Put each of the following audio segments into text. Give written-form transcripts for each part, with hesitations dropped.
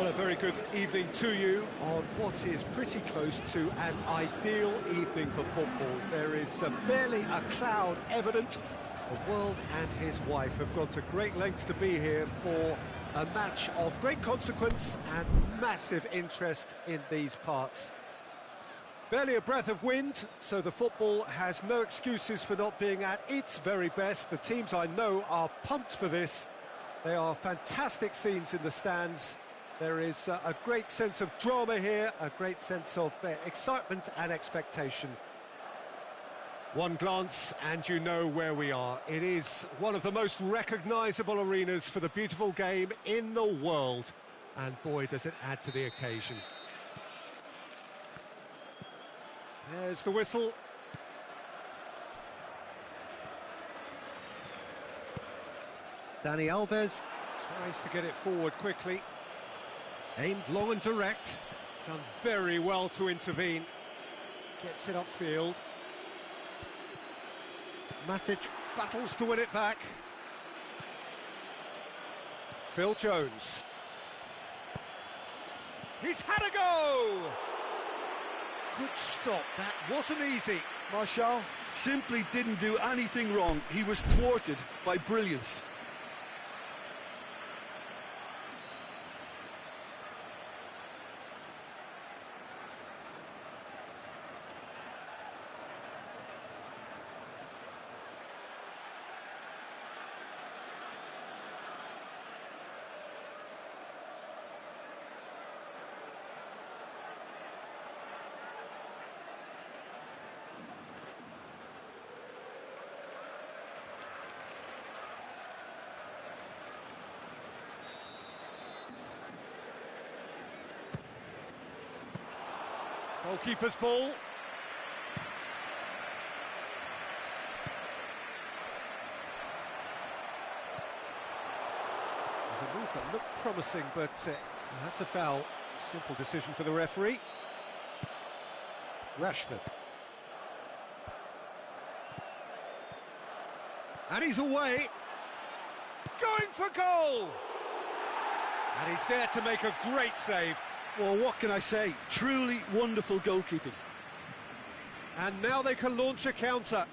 Well, a very good evening to you on what is pretty close to an ideal evening for football. There is barely a cloud evident. The world and his wife have gone to great lengths to be here for a match of great consequence and massive interest in these parts. Barely a breath of wind, so the football has no excuses for not being at its very best. The teams I know are pumped for this. They are fantastic scenes in the stands. There is a great sense of drama here, a great sense of excitement and expectation. One glance and you know where we are. It is one of the most recognisable arenas for the beautiful game in the world. And boy, does it add to the occasion. There's the whistle. Dani Alves tries to get it forward quickly. Aimed long and direct. Done very well to intervene. Gets it upfield. Matic battles to win it back. Phil Jones. He's had a go! Good stop, that wasn't easy. Marshall simply didn't do anything wrong. He was thwarted by brilliance. Goalkeeper's ball. There's a move that looked promising, but that's a foul. Simple decision for the referee. Rashford. And he's away. Going for goal! And he's there to make a great save. Well, what can I say? Truly wonderful goalkeeping. And now they can launch a counter.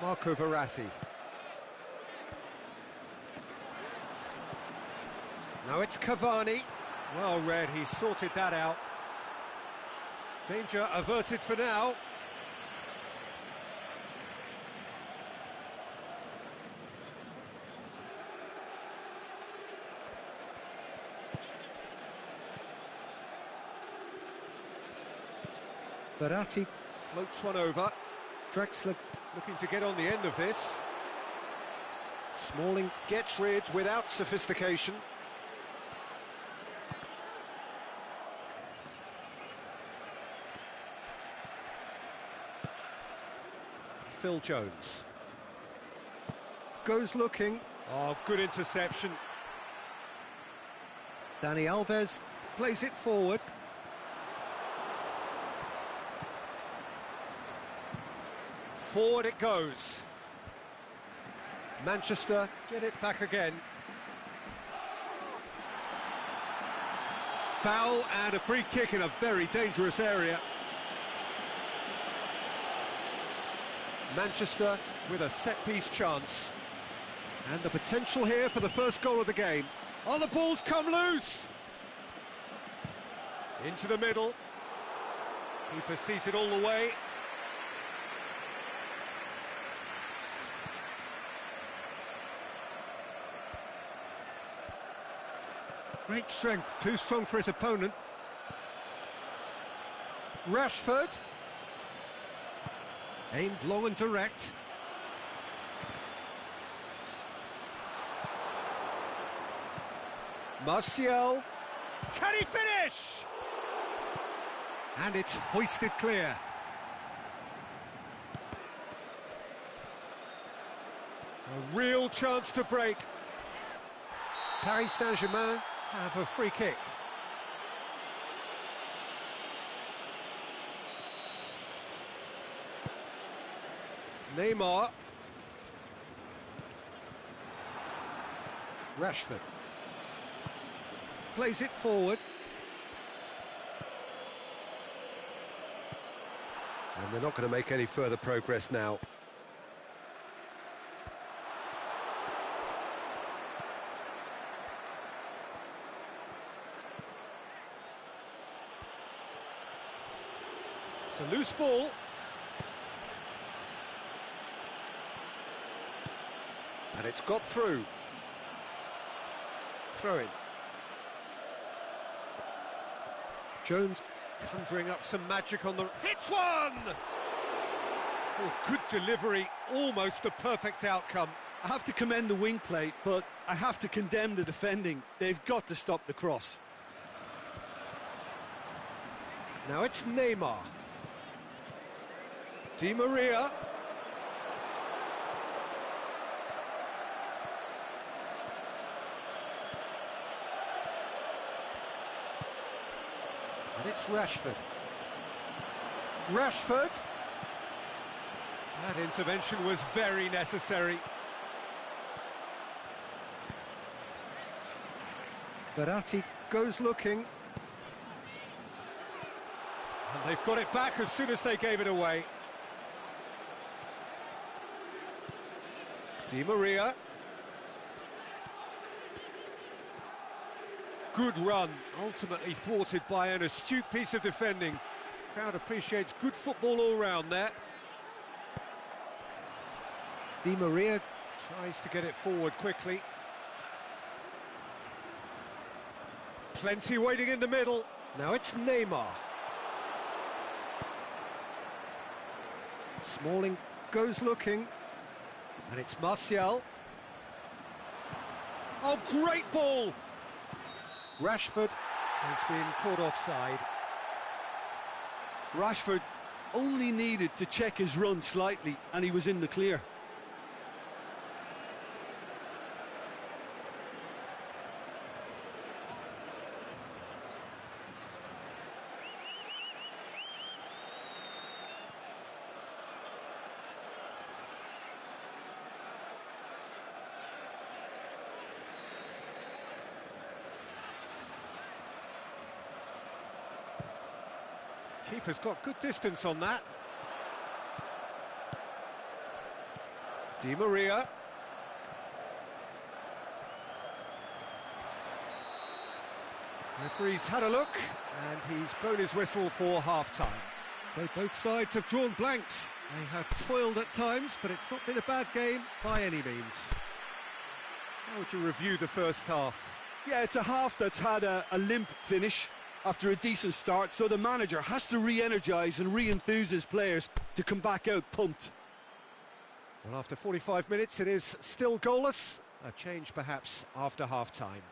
Marco Verratti. Now it's Cavani. Well read, he sorted that out. Danger averted for now. Verratti floats one over. Drexler looking to get on the end of this. Smalling gets rid without sophistication. Phil Jones. Goes looking. Oh, good interception. Dani Alves plays it forward. Forward it goes. Manchester get it back again. Foul and a free kick in a very dangerous area. Manchester with a set-piece chance. And the potential here for the first goal of the game. Oh, the ball's come loose! Into the middle. Keeper sees it all the way. Great strength, too strong for his opponent. Rashford. Aimed long and direct. Martial. Can he finish? And it's hoisted clear. A real chance to break. Paris Saint-Germain have a free kick. Neymar. Rashford. Plays it forward. And they're not going to make any further progress now. It's a loose ball. And it's got through. Throw in. Jones conjuring up some magic on the... Hits one! Oh, good delivery, almost the perfect outcome. I have to commend the wing play, but I have to condemn the defending. They've got to stop the cross. Now it's Neymar. Di Maria. And it's Rashford. Rashford. That intervention was very necessary. Verratti goes looking. And they've got it back as soon as they gave it away. Di Maria. Good run, ultimately thwarted by an astute piece of defending. Crowd appreciates good football all round there. Di Maria tries to get it forward quickly. Plenty waiting in the middle. Now it's Neymar. Smalling goes looking. And it's Martial. Oh, great ball! Rashford has been caught offside. Rashford only needed to check his run slightly and he was in the clear. Keeper's got good distance on that. Di Maria. Referee's had a look, and he's blown his whistle for half-time. So both sides have drawn blanks. They have toiled at times, but it's not been a bad game by any means. How would you review the first half? Yeah, it's a half that's had a limp finish after a decent start, so the manager has to re-energise and re-enthuse his players to come back out pumped. Well, after 45 minutes, it is still goalless. A change, perhaps, after half-time.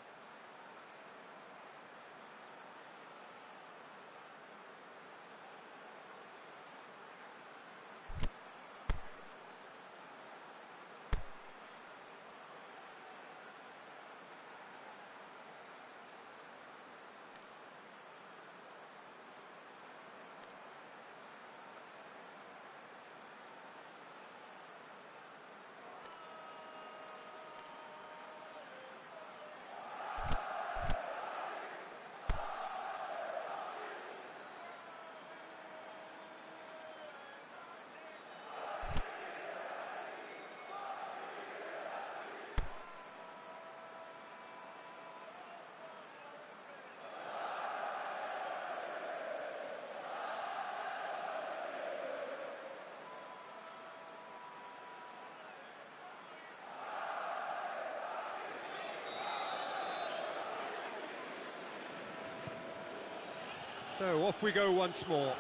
So off we go once more.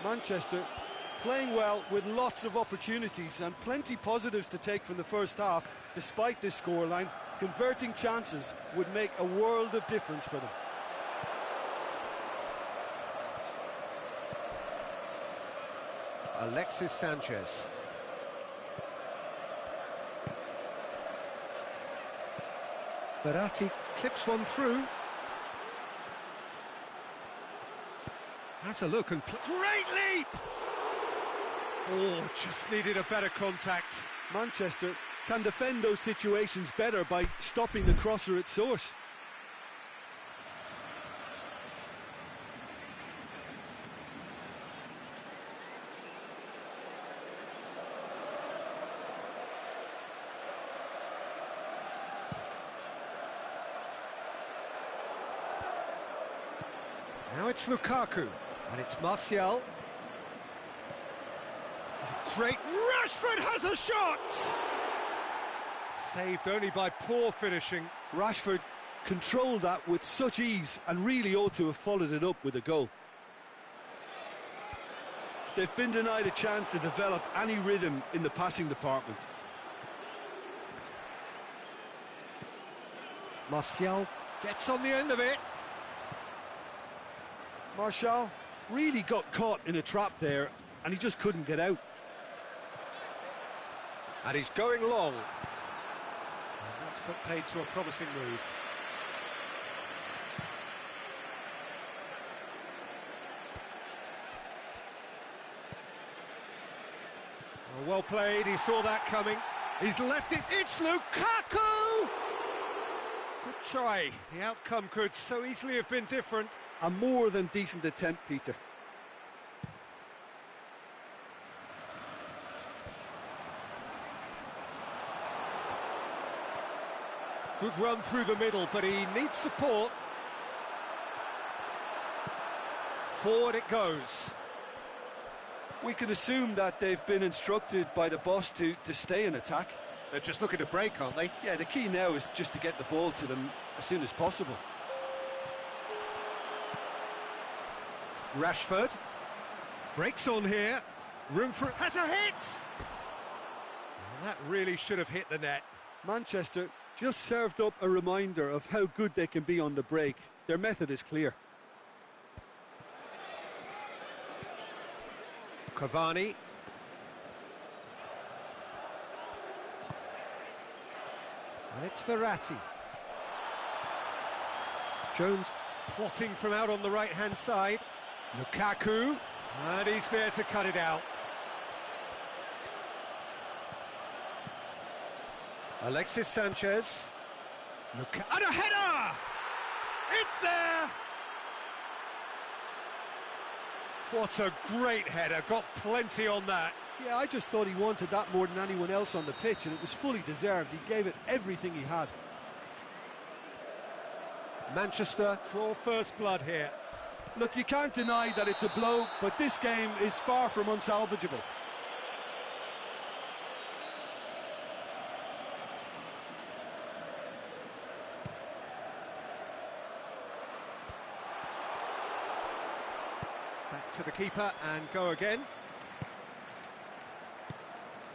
Manchester playing well with lots of opportunities and plenty positives to take from the first half. Despite this scoreline, converting chances would make a world of difference for them. Alexis Sanchez. Verratti clips one through. Has a look and... Great leap! Oh, just needed a better contact. Manchester can defend those situations better by stopping the crosser at source. Now it's Lukaku, and it's Martial. Oh, great, Rashford has a shot! Saved only by poor finishing. Rashford controlled that with such ease and really ought to have followed it up with a goal. They've been denied a chance to develop any rhythm in the passing department. Martial gets on the end of it. Martial really got caught in a trap there and he just couldn't get out. And he's going long. And that's put paid to a promising move. Oh, well played, he saw that coming. He's left it, it's Lukaku! Good try, the outcome could so easily have been different. A more than decent attempt, Peter. Good run through the middle, but he needs support. Forward it goes. We can assume that they've been instructed by the boss to stay in attack. They're just looking to break, aren't they? Yeah, the key now is just to get the ball to them as soon as possible. Rashford breaks on here, room for... has a hit! Well, that really should have hit the net. Manchester just served up a reminder of how good they can be on the break. Their method is clear. Cavani. And it's Verratti. Jones plotting from out on the right-hand side. Lukaku, and he's there to cut it out. Alexis Sanchez. And a header! It's there! What a great header, got plenty on that. Yeah, I just thought he wanted that more than anyone else on the pitch, and it was fully deserved. He gave it everything he had. Manchester draw first blood here. Look, you can't deny that it's a blow, but this game is far from unsalvageable. Back to the keeper and go again.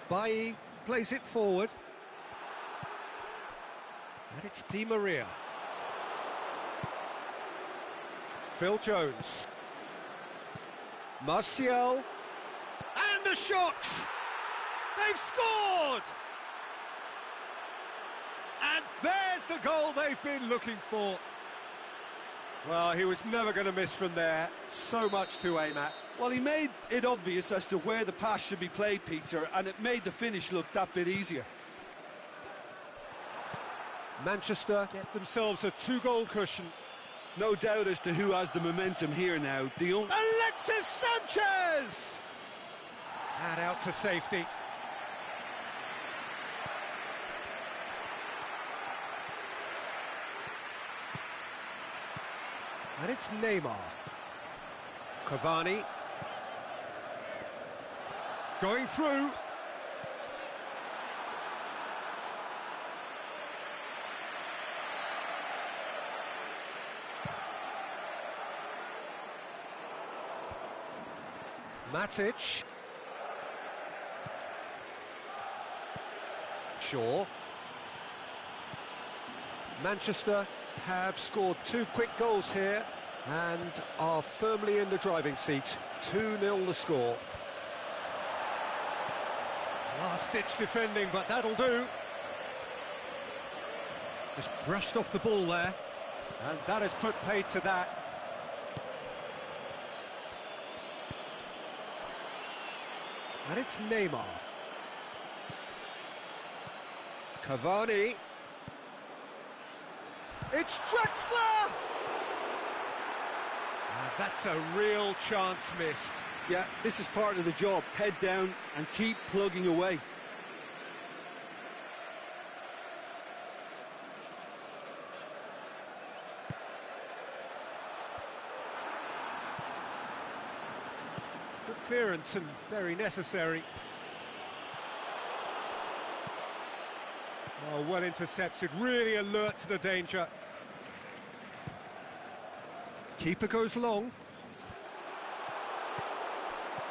Bailly plays it forward. And it's Di Maria. Phil Jones. Martial. And a shot! They've scored! And there's the goal they've been looking for. Well, he was never going to miss from there. So much to aim at. Well, he made it obvious as to where the pass should be played, Peter, and it made the finish look that bit easier. Manchester get themselves a two-goal cushion. No doubt as to who has the momentum here now. Alexis Sanchez! And out to safety. And it's Neymar. Cavani. Going through. Matic. Shaw. Manchester have scored two quick goals here and are firmly in the driving seat. 2-0 the score. Last-ditch defending, but that'll do. Just brushed off the ball there, and that has put paid to that. And it's Neymar. Cavani. It's Drexler! And that's a real chance missed. Yeah, this is part of the job. Head down and keep plugging away. Good clearance and very necessary. Oh, well intercepted, really alert to the danger. Keeper goes long.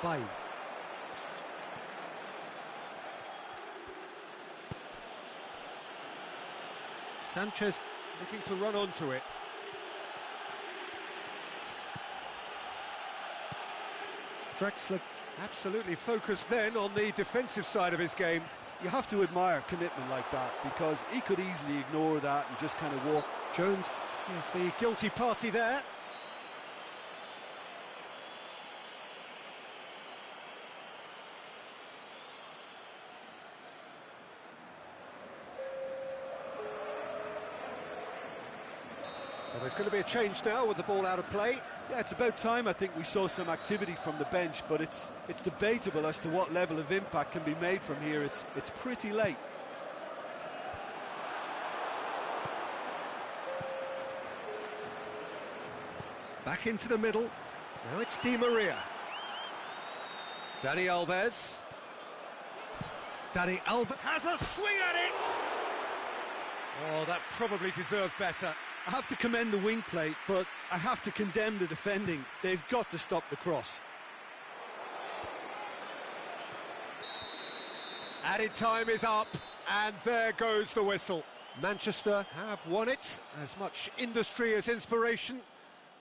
Bay. Sanchez looking to run onto it. Drexler absolutely focused then on the defensive side of his game. You have to admire commitment like that, because he could easily ignore that and just kind of walk. Jones is the guilty party there. Well, there's going to be a change now with the ball out of play. Yeah, it's about time I think we saw some activity from the bench, but it's debatable as to what level of impact can be made from here. It's pretty late. Back into the middle. Now it's Di Maria. Dani Alves. Dani Alves has a swing at it! Oh, that probably deserved better. I have to commend the wing play, but I have to condemn the defending. They've got to stop the cross. Added time is up, and there goes the whistle. Manchester have won it. As much industry as inspiration.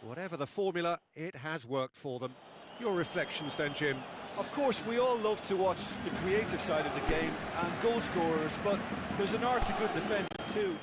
Whatever the formula, it has worked for them. Your reflections then, Jim? Of course, we all love to watch the creative side of the game and goal scorers, but there's an art to good defence too.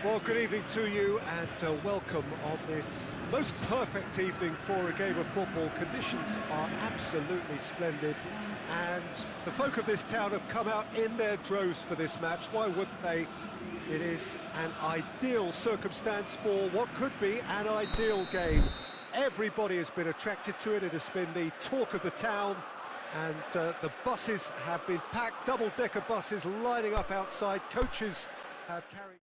Well, good evening to you and welcome on this most perfect evening for a game of football. Conditions are absolutely splendid and the folk of this town have come out in their droves for this match. Why wouldn't they? It is an ideal circumstance for what could be an ideal game. Everybody has been attracted to it. It has been the talk of the town, and the buses have been packed, double-decker buses lining up outside. Coaches have carried...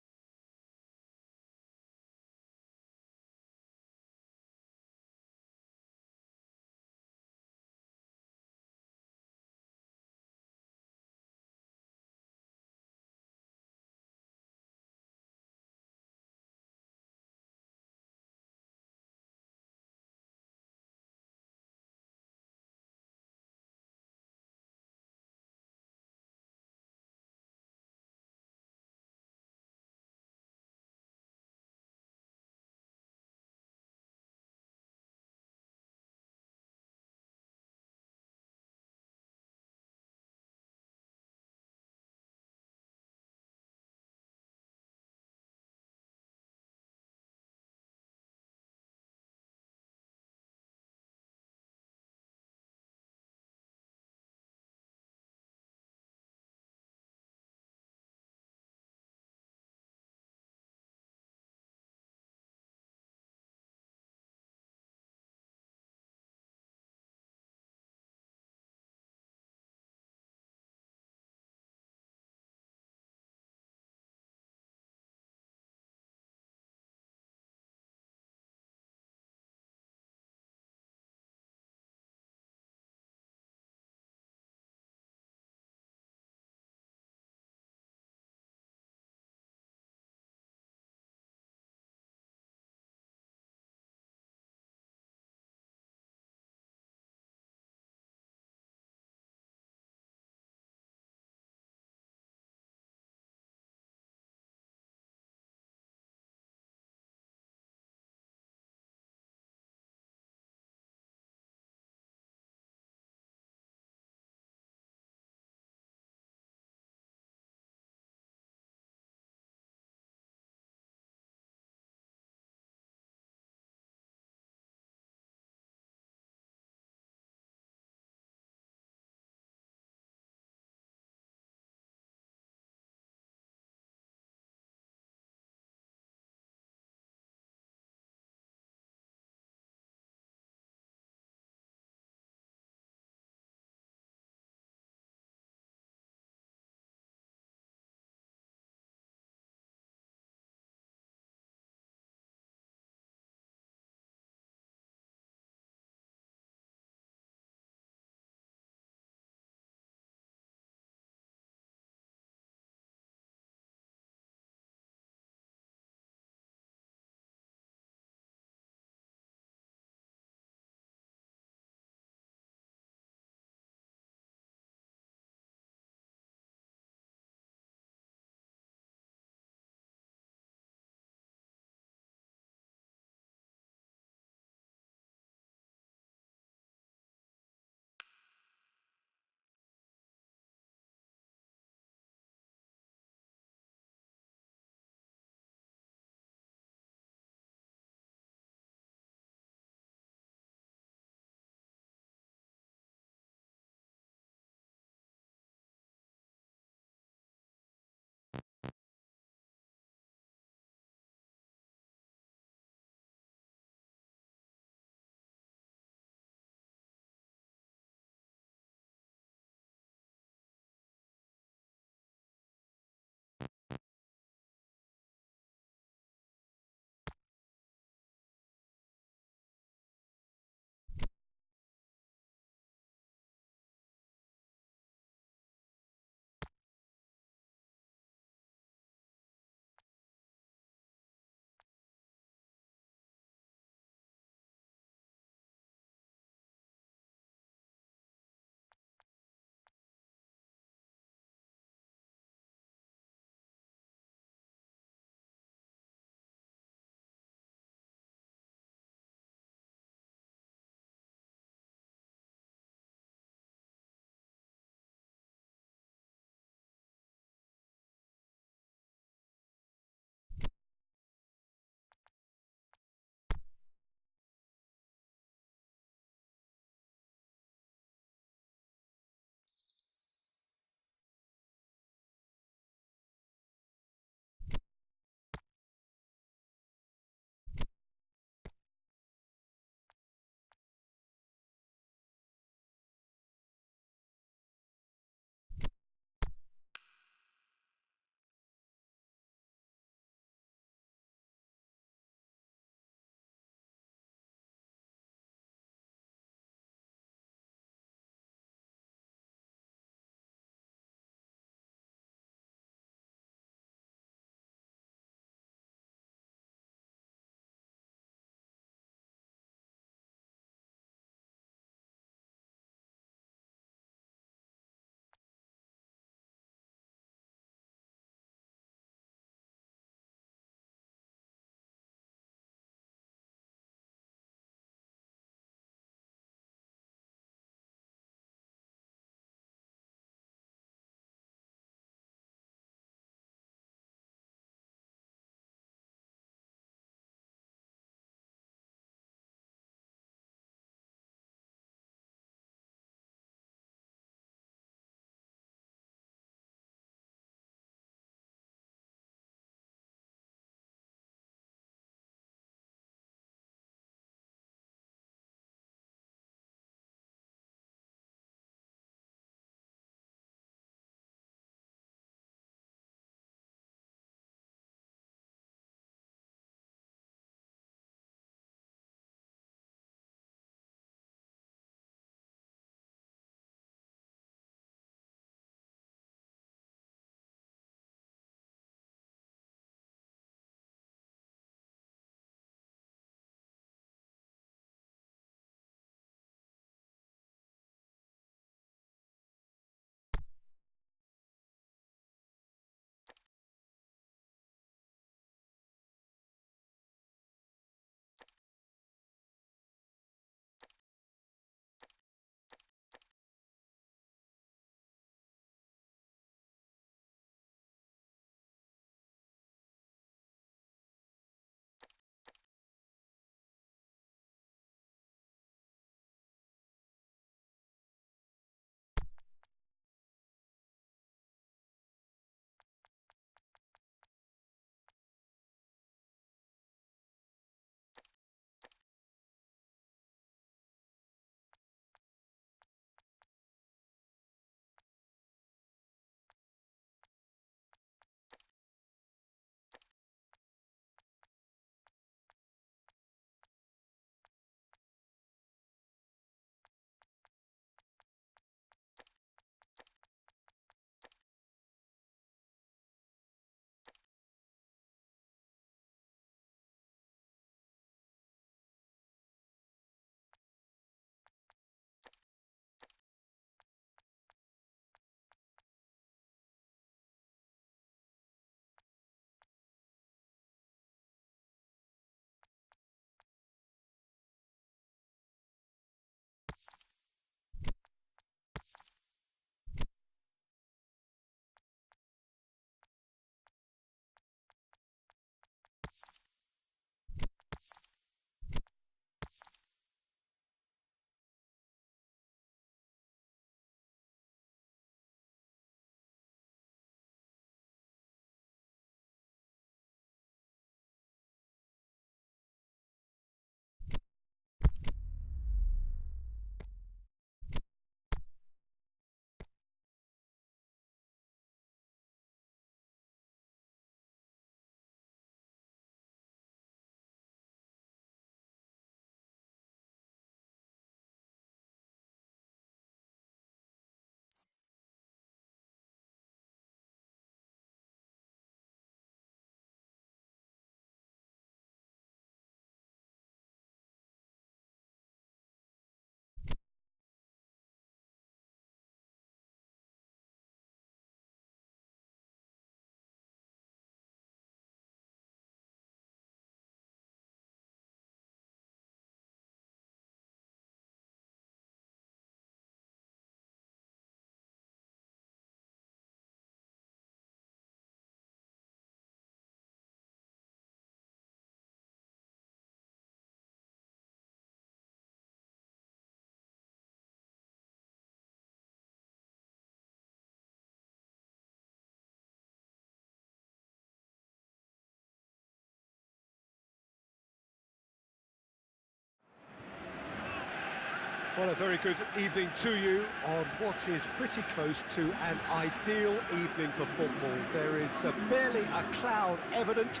Well, a very good evening to you on what is pretty close to an ideal evening for football. There is barely a cloud evident.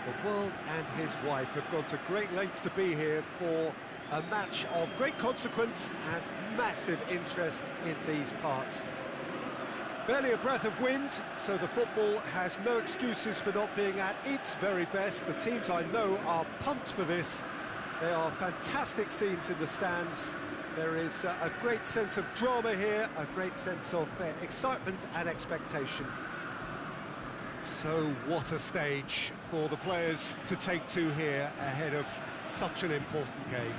The world and his wife have gone to great lengths to be here for a match of great consequence and massive interest in these parts. Barely a breath of wind, so the football has no excuses for not being at its very best. The teams I know are pumped for this. There are fantastic scenes in the stands. There is a great sense of drama here, a great sense of excitement and expectation. So what a stage for the players to take to here ahead of such an important game.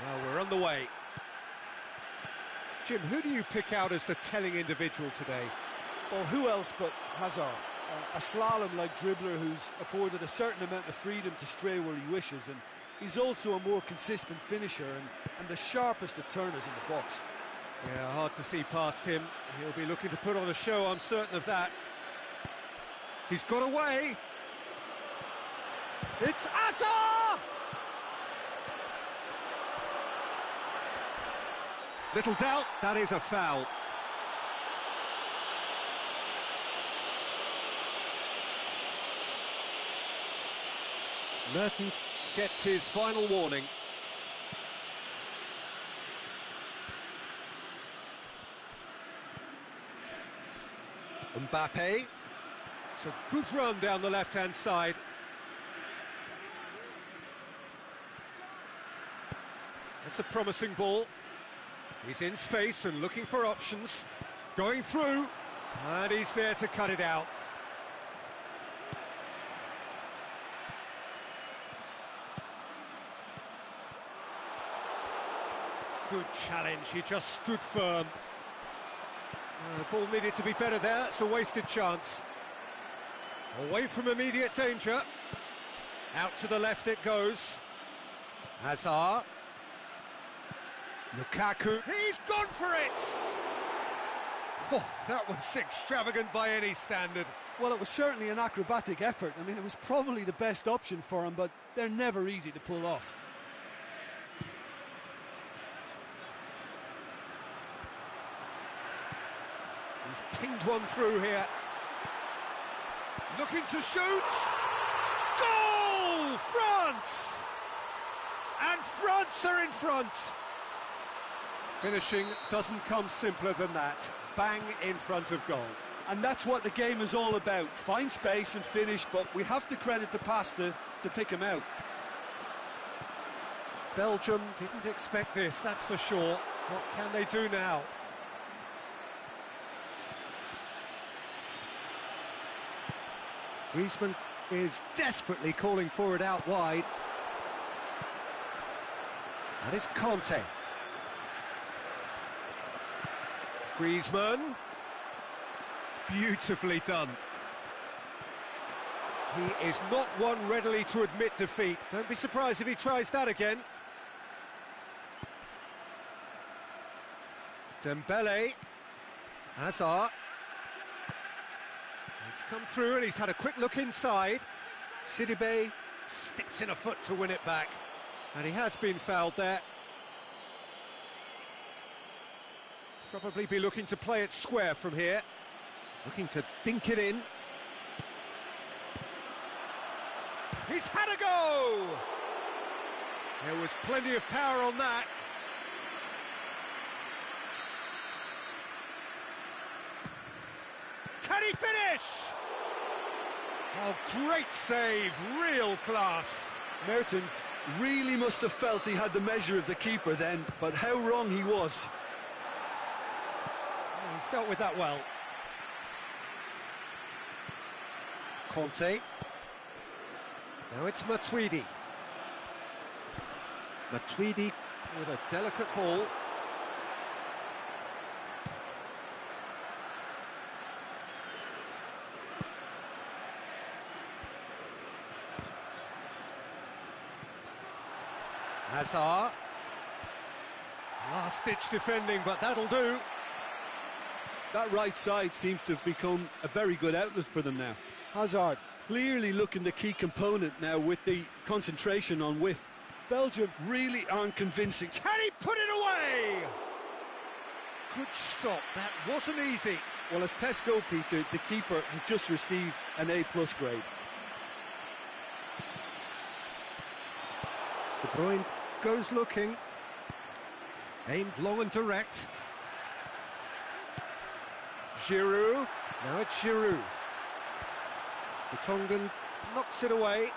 Well, we're on the way. Jim, who do you pick out as the telling individual today? Well, who else but Hazard? A slalom-like dribbler who's afforded a certain amount of freedom to stray where he wishes, and he's also a more consistent finisher and the sharpest of turners in the box. Yeah, hard to see past him. He'll be looking to put on a show, I'm certain of that. He's got away. It's Hazard! Little doubt, that is a foul. Mertens gets his final warning. Mbappe. It's a good run down the left-hand side. That's a promising ball. He's in space and looking for options. Going through, and he's there to cut it out. Good challenge, he just stood firm. The ball needed to be better there, it's a wasted chance. Away from immediate danger. Out to the left it goes. Hazard. Lukaku, he's gone for it! Oh, that was extravagant by any standard. Well, it was certainly an acrobatic effort. I mean, it was probably the best option for him, but they're never easy to pull off. He's pinged one through here. Looking to shoot! Goal! France! And France are in front! Finishing doesn't come simpler than that. Bang in front of goal. And that's what the game is all about. Find space and finish, but we have to credit the pasta to pick him out. Belgium didn't expect this, that's for sure. What can they do now? Griezmann is desperately calling for it out wide. That is Conte. Griezmann. Beautifully done. He is not one readily to admit defeat. Don't be surprised if he tries that again. Dembele. Hazard. It's come through and he's had a quick look inside. Sidibe sticks in a foot to win it back. And he has been fouled there. Probably be looking to play it square from here. Looking to dink it in. He's had a go! There was plenty of power on that. Can he finish? Oh, great save, real class. Mertens really must have felt he had the measure of the keeper then, but how wrong he was. Oh, he's dealt with that well. Conte. Now it's Matuidi. Matuidi with a delicate ball. Hazard. Last-ditch defending, but that'll do. That right side seems to have become a very good outlet for them now. Hazard clearly looking the key component now with the concentration on width. Belgium really aren't convincing. Can he put it away? Good stop, that wasn't easy. Well, as tests go, Peter, the keeper has just received an A+ grade. De Bruyne goes looking. Aimed long and direct. Giroud. Now it's Giroud. The Tongan knocks it away.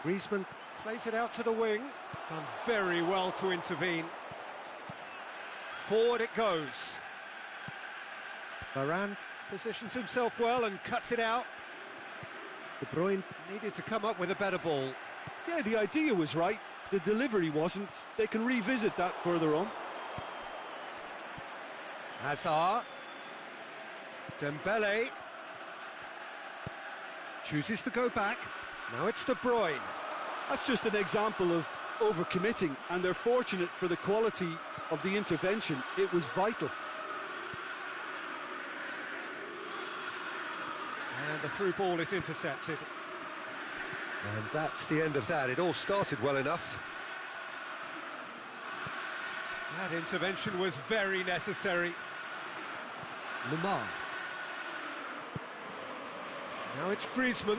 Griezmann plays it out to the wing. Done very well to intervene. Forward it goes. Varane positions himself well and cuts it out. De Bruyne needed to come up with a better ball. Yeah, the idea was right. The delivery wasn't. They can revisit that further on. Hazard. Dembele. Chooses to go back. Now it's De Bruyne. That's just an example of overcommitting, and they're fortunate for the quality of the intervention. It was vital. And the through ball is intercepted. And that's the end of that. It all started well enough. That intervention was very necessary. Lemar. Now it's Griezmann.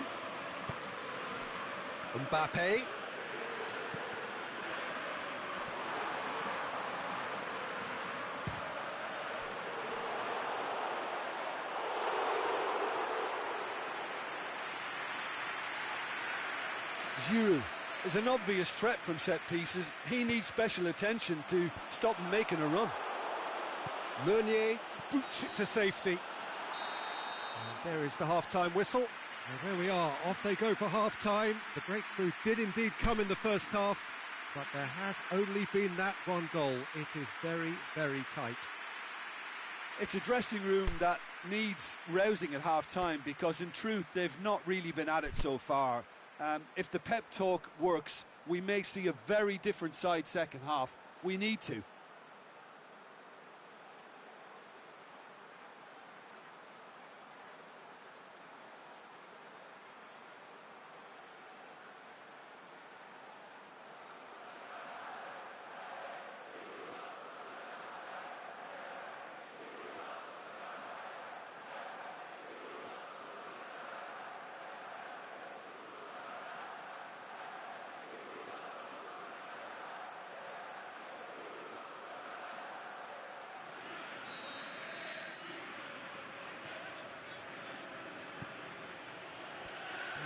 Mbappe. Giroud is an obvious threat from set pieces. He needs special attention to stop him making a run. Meunier boots it to safety. And there is the half-time whistle. And there we are, off they go for half-time. The breakthrough did indeed come in the first half, but there has only been that one goal. It is very, very tight. It's a dressing room that needs rousing at half-time, because in truth they've not really been at it so far. If the pep talk works, we may see a very different side second half. We need to.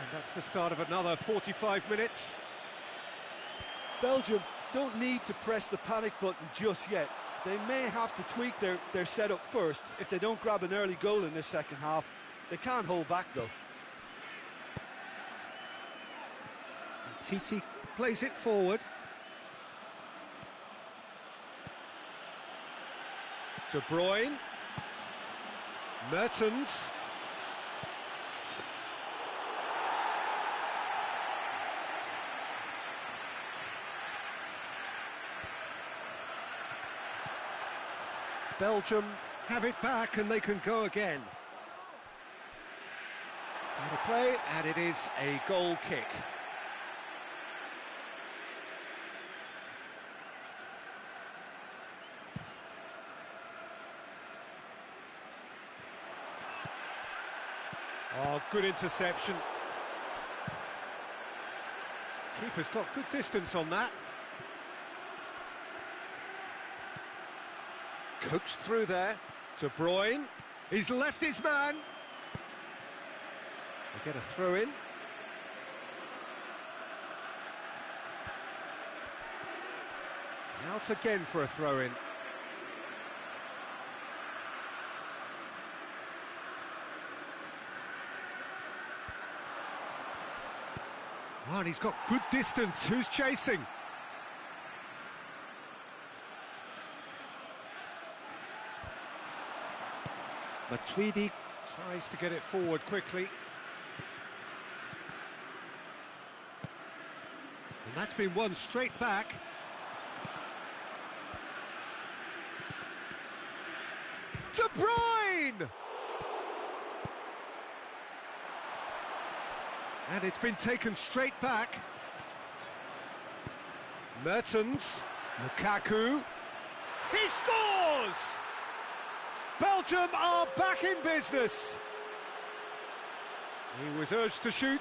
And that's the start of another 45 minutes. Belgium don't need to press the panic button just yet. They may have to tweak their setup first. If they don't grab an early goal in this second half, they can't hold back though. Titi plays it forward. De Bruyne. Mertens. Belgium have it back and they can go again. Fair to play, and it is a goal kick. Oh, good interception. Keeper's got good distance on that. Coaxed through there. De Bruyne. He's left his man. They get a throw in. Out again for a throw in. Oh, and he's got good distance. Who's chasing? Matuidi tries to get it forward quickly. And that's been won straight back. De Bruyne! And it's been taken straight back. Mertens, Lukaku. He scores! Belgium are back in business. He was urged to shoot,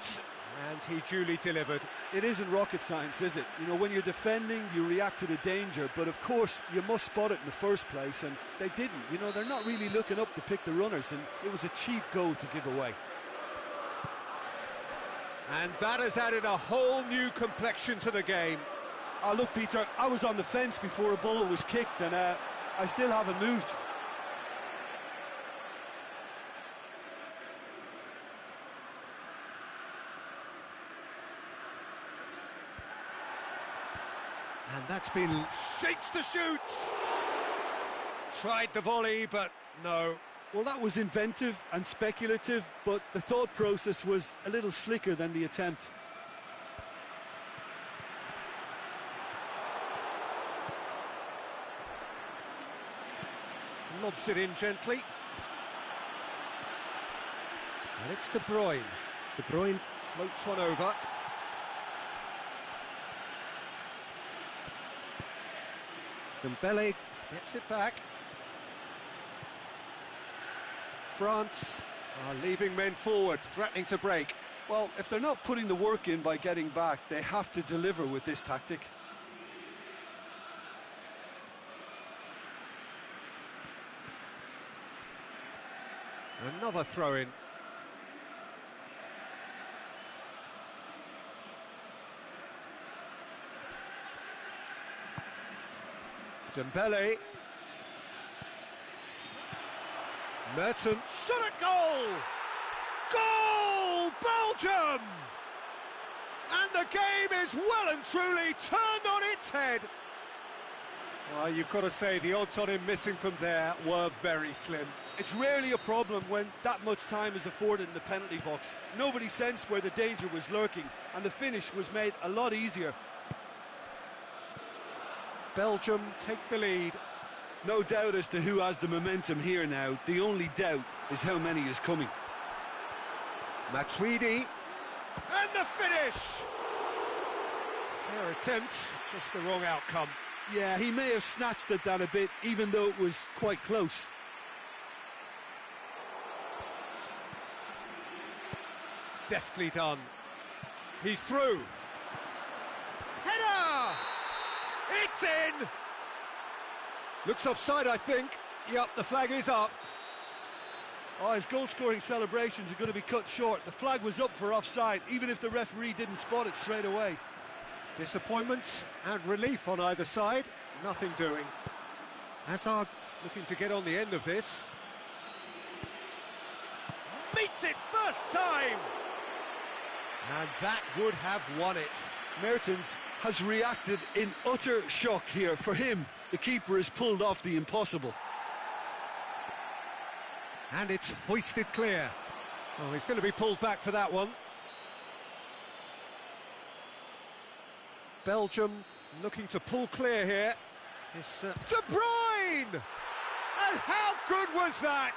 and he duly delivered. It isn't rocket science, is it? You know, when you're defending, you react to the danger, but of course, you must spot it in the first place, and they didn't. You know, they're not really looking up to pick the runners, and it was a cheap goal to give away. And that has added a whole new complexion to the game. Oh, look, Peter, I was on the fence before a bullet was kicked, and I still haven't moved. And that's been shaped to shoot. Tried the volley, but no. Well, that was inventive and speculative, but the thought process was a little slicker than the attempt. Lobs it in gently. And it's De Bruyne. De Bruyne floats one over. Dembele gets it back. France are leaving men forward, threatening to break. Well, if they're not putting the work in by getting back, they have to deliver with this tactic. Another throw-in. Dembele. Mertens. Shot at goal! Goal! Belgium! And the game is well and truly turned on its head. Well, you've got to say the odds on him missing from there were very slim. It's rarely a problem when that much time is afforded in the penalty box. Nobody sensed where the danger was lurking, and the finish was made a lot easier. Belgium take the lead. No doubt as to who has the momentum here now. The only doubt is how many is coming. Matuidi. And the finish! Fair attempt, just the wrong outcome. Yeah, he may have snatched at that a bit, even though it was quite close. Deftly done. He's through. Header! It's in! Looks offside, I think. Yup, the flag is up. Oh, his goal-scoring celebrations are going to be cut short. The flag was up for offside, even if the referee didn't spot it straight away. Disappointment and relief on either side. Nothing doing. Hazard looking to get on the end of this. Beats it first time! And that would have won it. Mertens has reacted in utter shock here. For him, the keeper has pulled off the impossible. And it's hoisted clear. Oh, he's going to be pulled back for that one. Belgium looking to pull clear here. It's De Bruyne! And how good was that?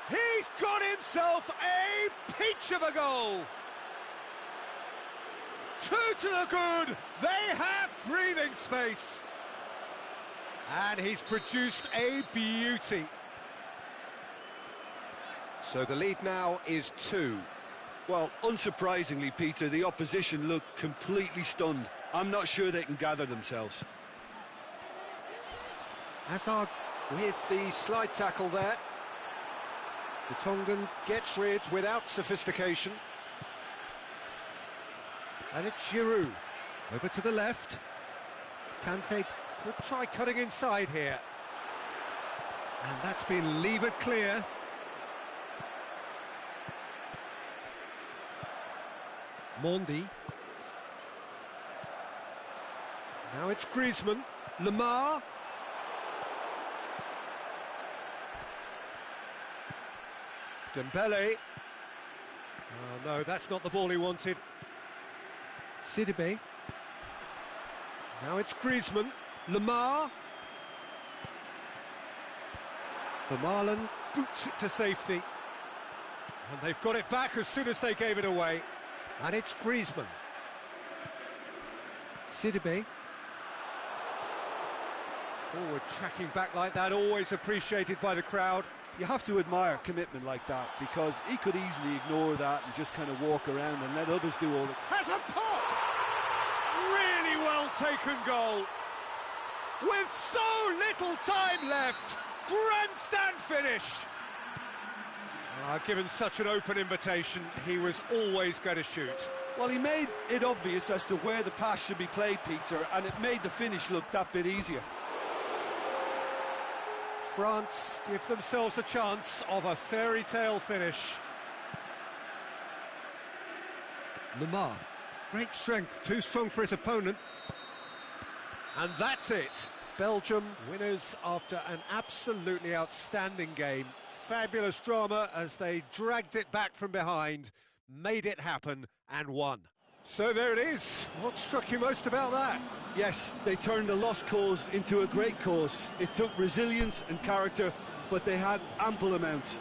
He's got himself a peach of a goal. 2 to the good. They have breathing space. And he's produced a beauty. So the lead now is 2. Well, unsurprisingly, Peter, the opposition look completely stunned. I'm not sure they can gather themselves. Hazard with the slide tackle there. The Tongan gets rid without sophistication. And it's Giroud. Over to the left. Kante could try cutting inside here. And that's been levered clear. Mondi. Now it's Griezmann. Lemar. Dembele. Oh no, that's not the ball he wanted. Sidibe. Now it's Griezmann. Lemar. Vermaelen boots it to safety. And they've got it back as soon as they gave it away. And it's Griezmann. Sidibe. Forward tracking back like that, always appreciated by the crowd. You have to admire commitment like that, because he could easily ignore that and just kind of walk around and let others do all the... Has a pop! Really well taken goal. With so little time left. Grandstand finish. Given such an open invitation, he was always going to shoot. Well, he made it obvious as to where the pass should be played, Peter, and it made the finish look that bit easier. France give themselves a chance of a fairy tale finish. Lemar, great strength, too strong for his opponent. And that's it. Belgium winners after an absolutely outstanding game. Fabulous drama as they dragged it back from behind, made it happen and won. So there it is. What struck you most about that? Yes, they turned a lost cause into a great cause. It took resilience and character, but they had ample amounts.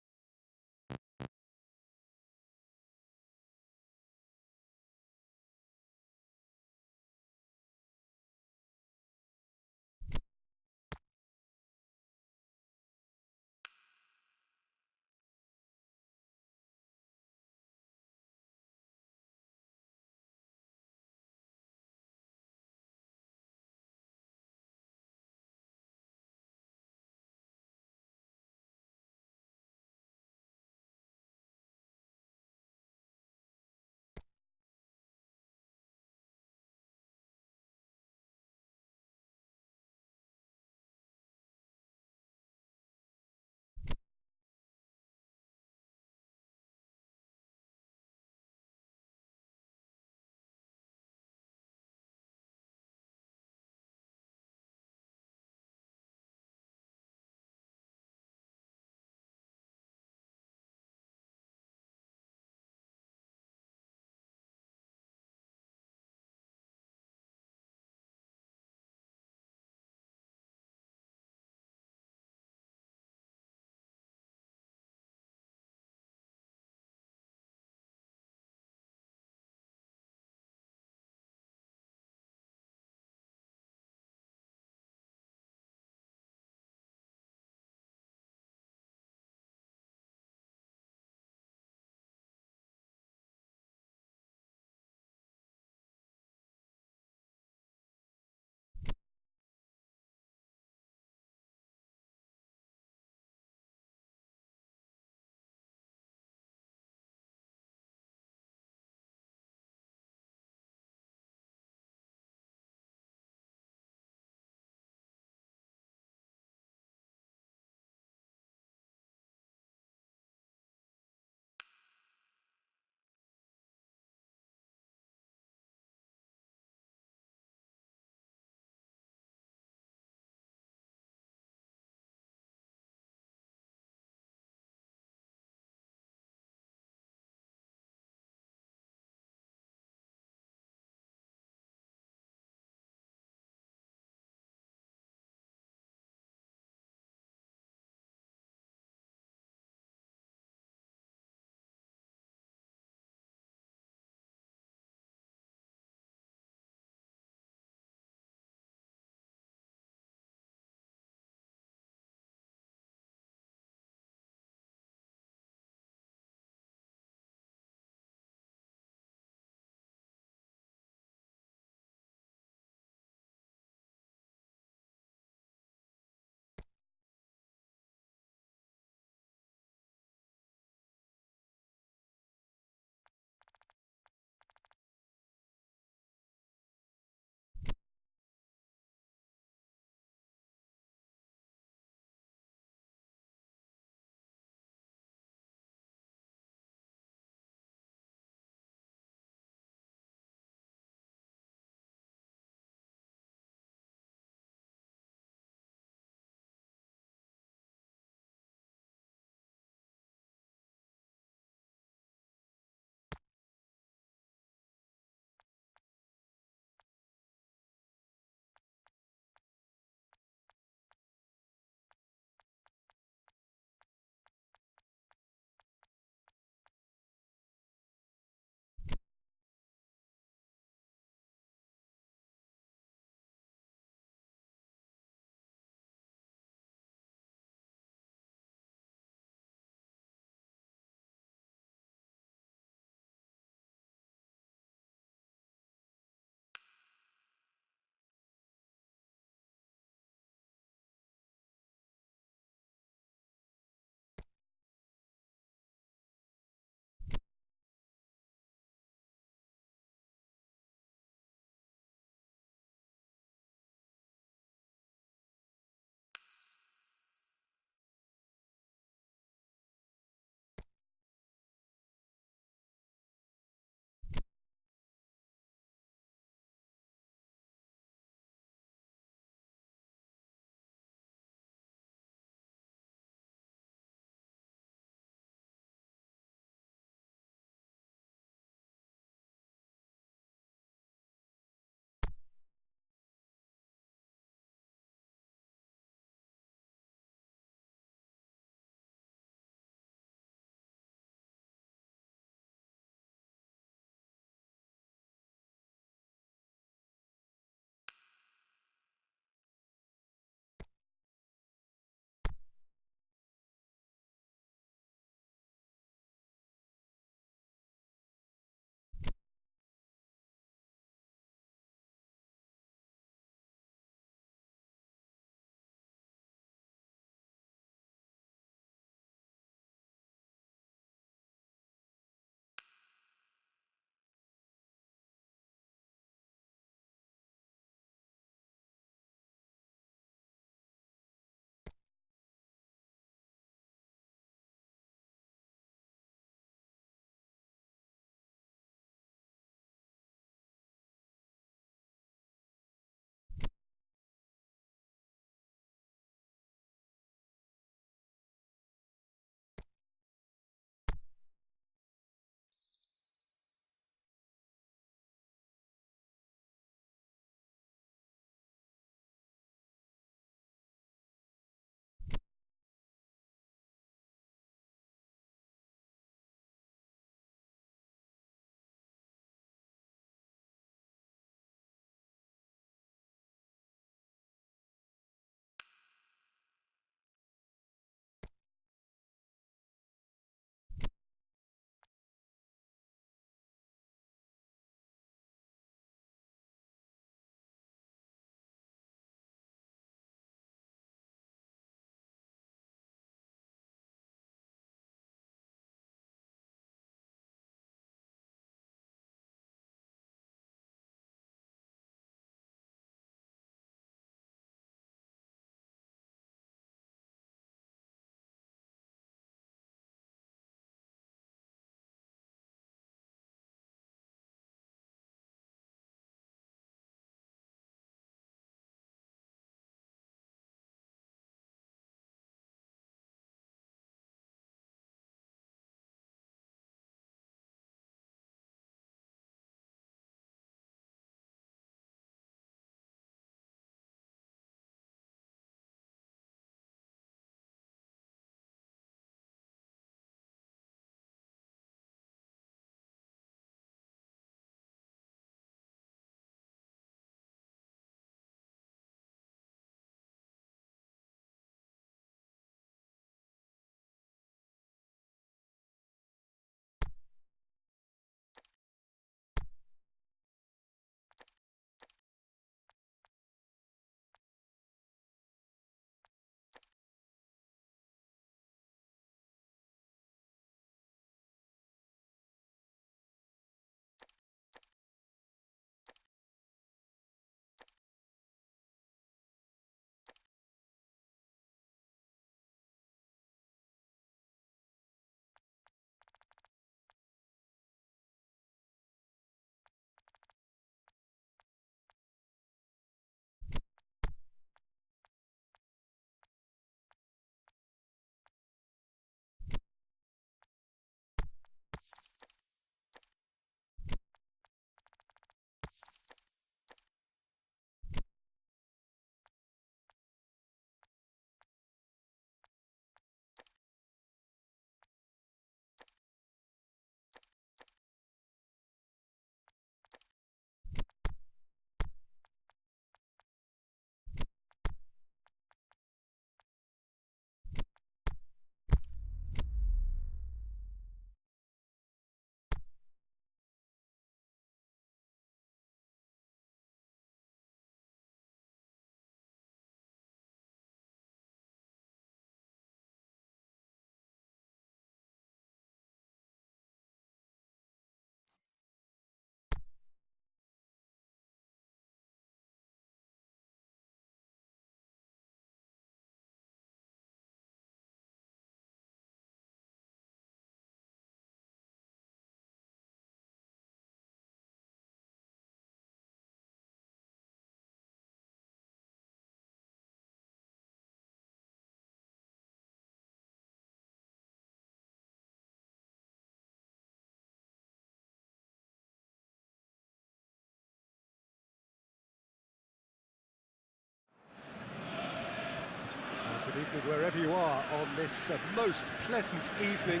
Evening wherever you are on this most pleasant evening.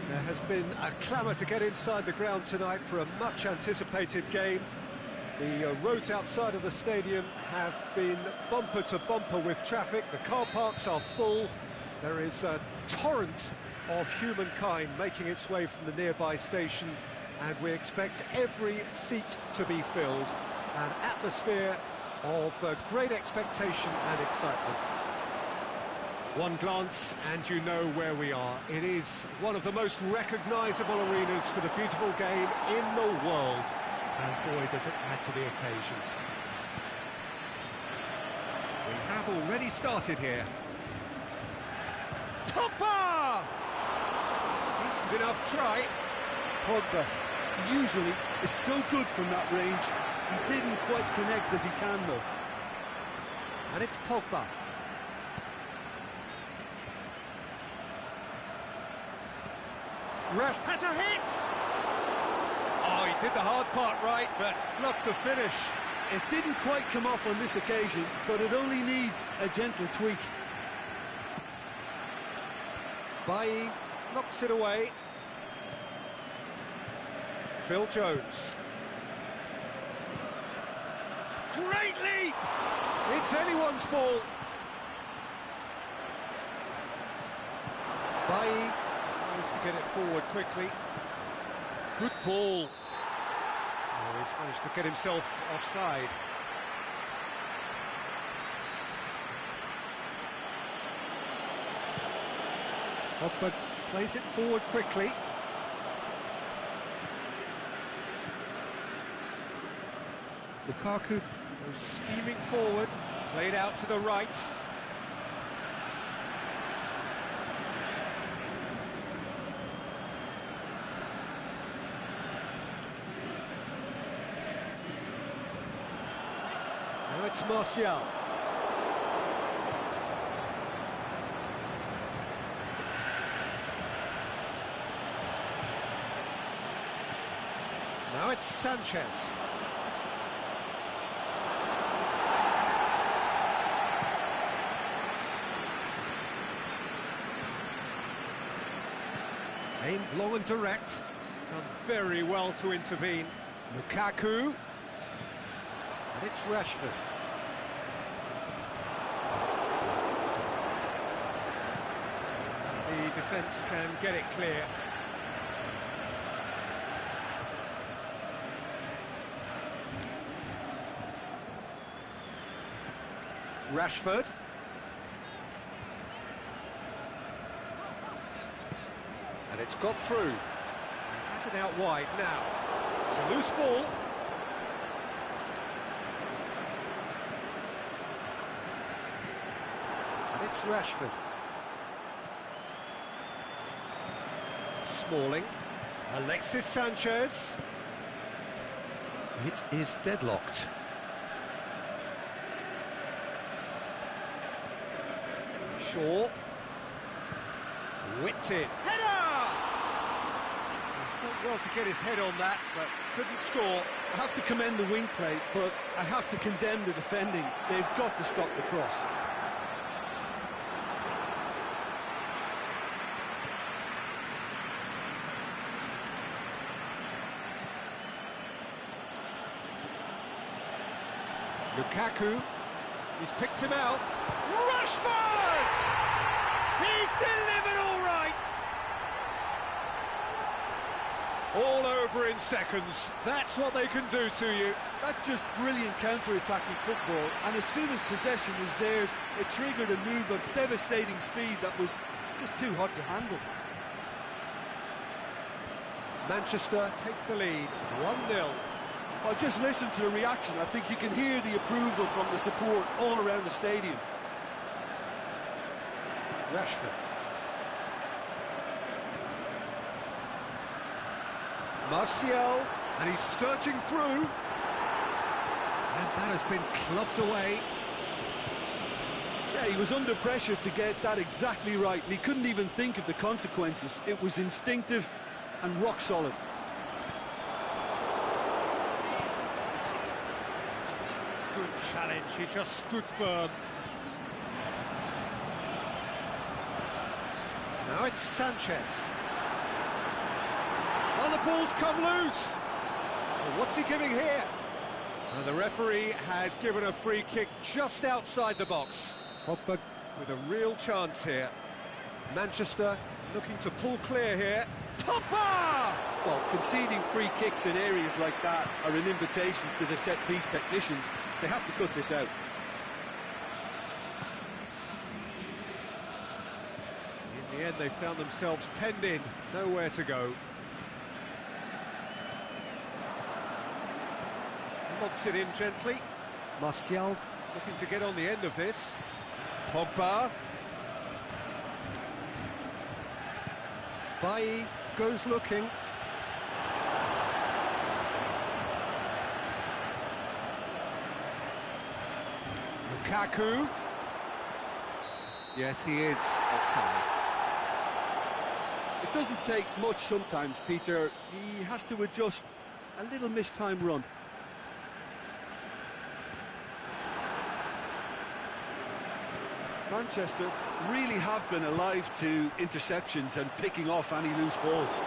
There has been a clamour to get inside the ground tonight for a much anticipated game. The roads outside of the stadium have been bumper to bumper with traffic. The car parks are full. There is a torrent of humankind making its way from the nearby station, and we expect every seat to be filled. An atmosphere of great expectation and excitement. One glance and you know where we are. It is one of the most recognisable arenas for the beautiful game in the world. And boy, does it add to the occasion. We have already started here. Pogba! Decent enough try. Pogba usually is so good from that range. He didn't quite connect as he can, though. And it's Pogba. Rush has a hit! Oh, he did the hard part right, but fluffed the finish. It didn't quite come off on this occasion, but it only needs a gentle tweak. Bailly knocks it away. Phil Jones. Great leap! It's anyone's ball. Bailly tries to get it forward quickly. Good ball. Oh, he's managed to get himself offside. Pogba plays it forward quickly. Lukaku was steaming forward, played out to the right. Now it's Martial. Now it's Sanchez. Aimed long and direct. Done very well to intervene. Lukaku. And it's Rashford. The defence can get it clear. Rashford. And it's got through. Has it out wide now. It's a loose ball. And it's Rashford. Smalling. Alexis Sanchez. It is deadlocked. Shaw. Whipped in. Header! He's done well to get his head on that, but couldn't score. I have to commend the wing play, but I have to condemn the defending. They've got to stop the cross. Lukaku. He's picked him out. Rashford! He's delivered all right! All over in seconds. That's what they can do to you. That's just brilliant counter-attacking football, and as soon as possession was theirs, it triggered a move of devastating speed that was just too hot to handle. Manchester take the lead, 1-0. Well, just listen to the reaction. I think you can hear the approval from the support all around the stadium. Rashford. Martial, and he's searching through. And that has been clubbed away. Yeah, he was under pressure to get that exactly right, and he couldn't even think of the consequences. It was instinctive and rock solid. Good challenge, he just stood firm. Now it's Sanchez. Oh, the ball's come loose. Well, what's he giving here? And the referee has given a free kick just outside the box. Pogba with a real chance here. Manchester looking to pull clear here. Pogba! Well, conceding free kicks in areas like that are an invitation to the set-piece technicians. They have to cut this out. In the end, they found themselves penned in, nowhere to go. Lobs it in gently. Martial looking to get on the end of this. Pogba. Bailly goes looking. Lukaku. Yes, he is offside. It doesn't take much sometimes, Peter. He has to adjust a little mistimed run. Manchester really have been alive to interceptions and picking off any loose balls.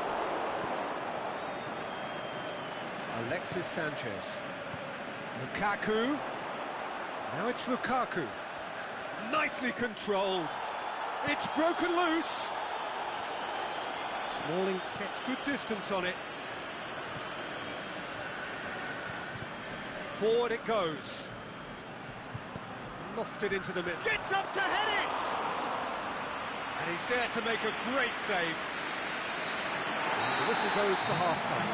Alexis Sanchez. Lukaku. Now it's Lukaku. Nicely controlled. It's broken loose. Smalling gets good distance on it. Forward it goes. Lofted into the middle. Gets up to head it! And he's there to make a great save. And the whistle goes for half-time.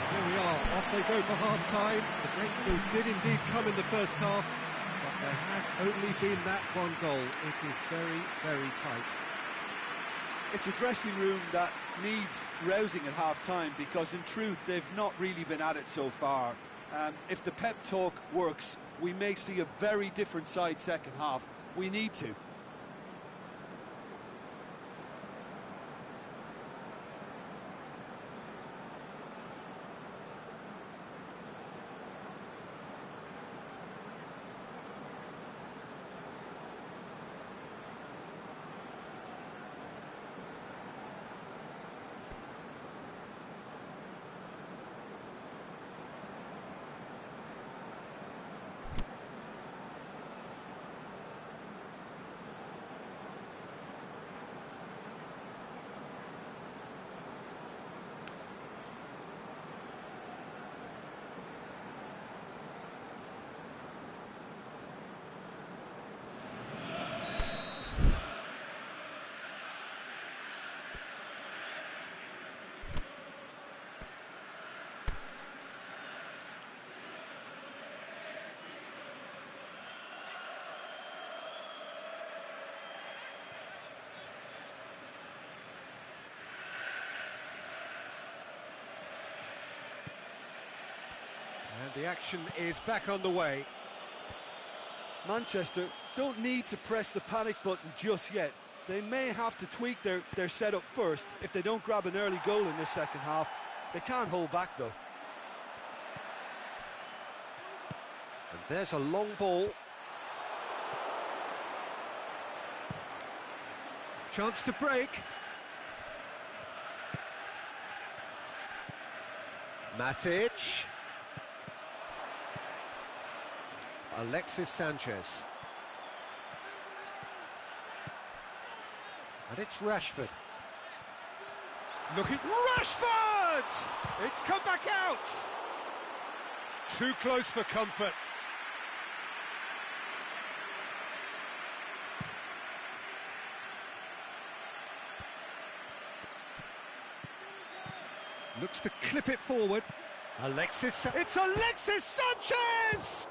Here we are, off they go for half-time. The breakthrough did indeed come in the first half, but there has only been that one goal. It is very, very tight. It's a dressing room that needs rousing at half-time because, in truth, they've not really been at it so far. If the pep talk works, we may see a very different side second half. We need to. And the action is back on the way. Manchester don't need to press the panic button just yet. They may have to tweak their setup first if they don't grab an early goal in this second half. They can't hold back, though. And there's a long ball. Chance to break. Matic. Alexis Sanchez. And it's Rashford. Looking... Rashford! It's come back out! Too close for comfort. Looks to clip it forward. It's Alexis Sanchez!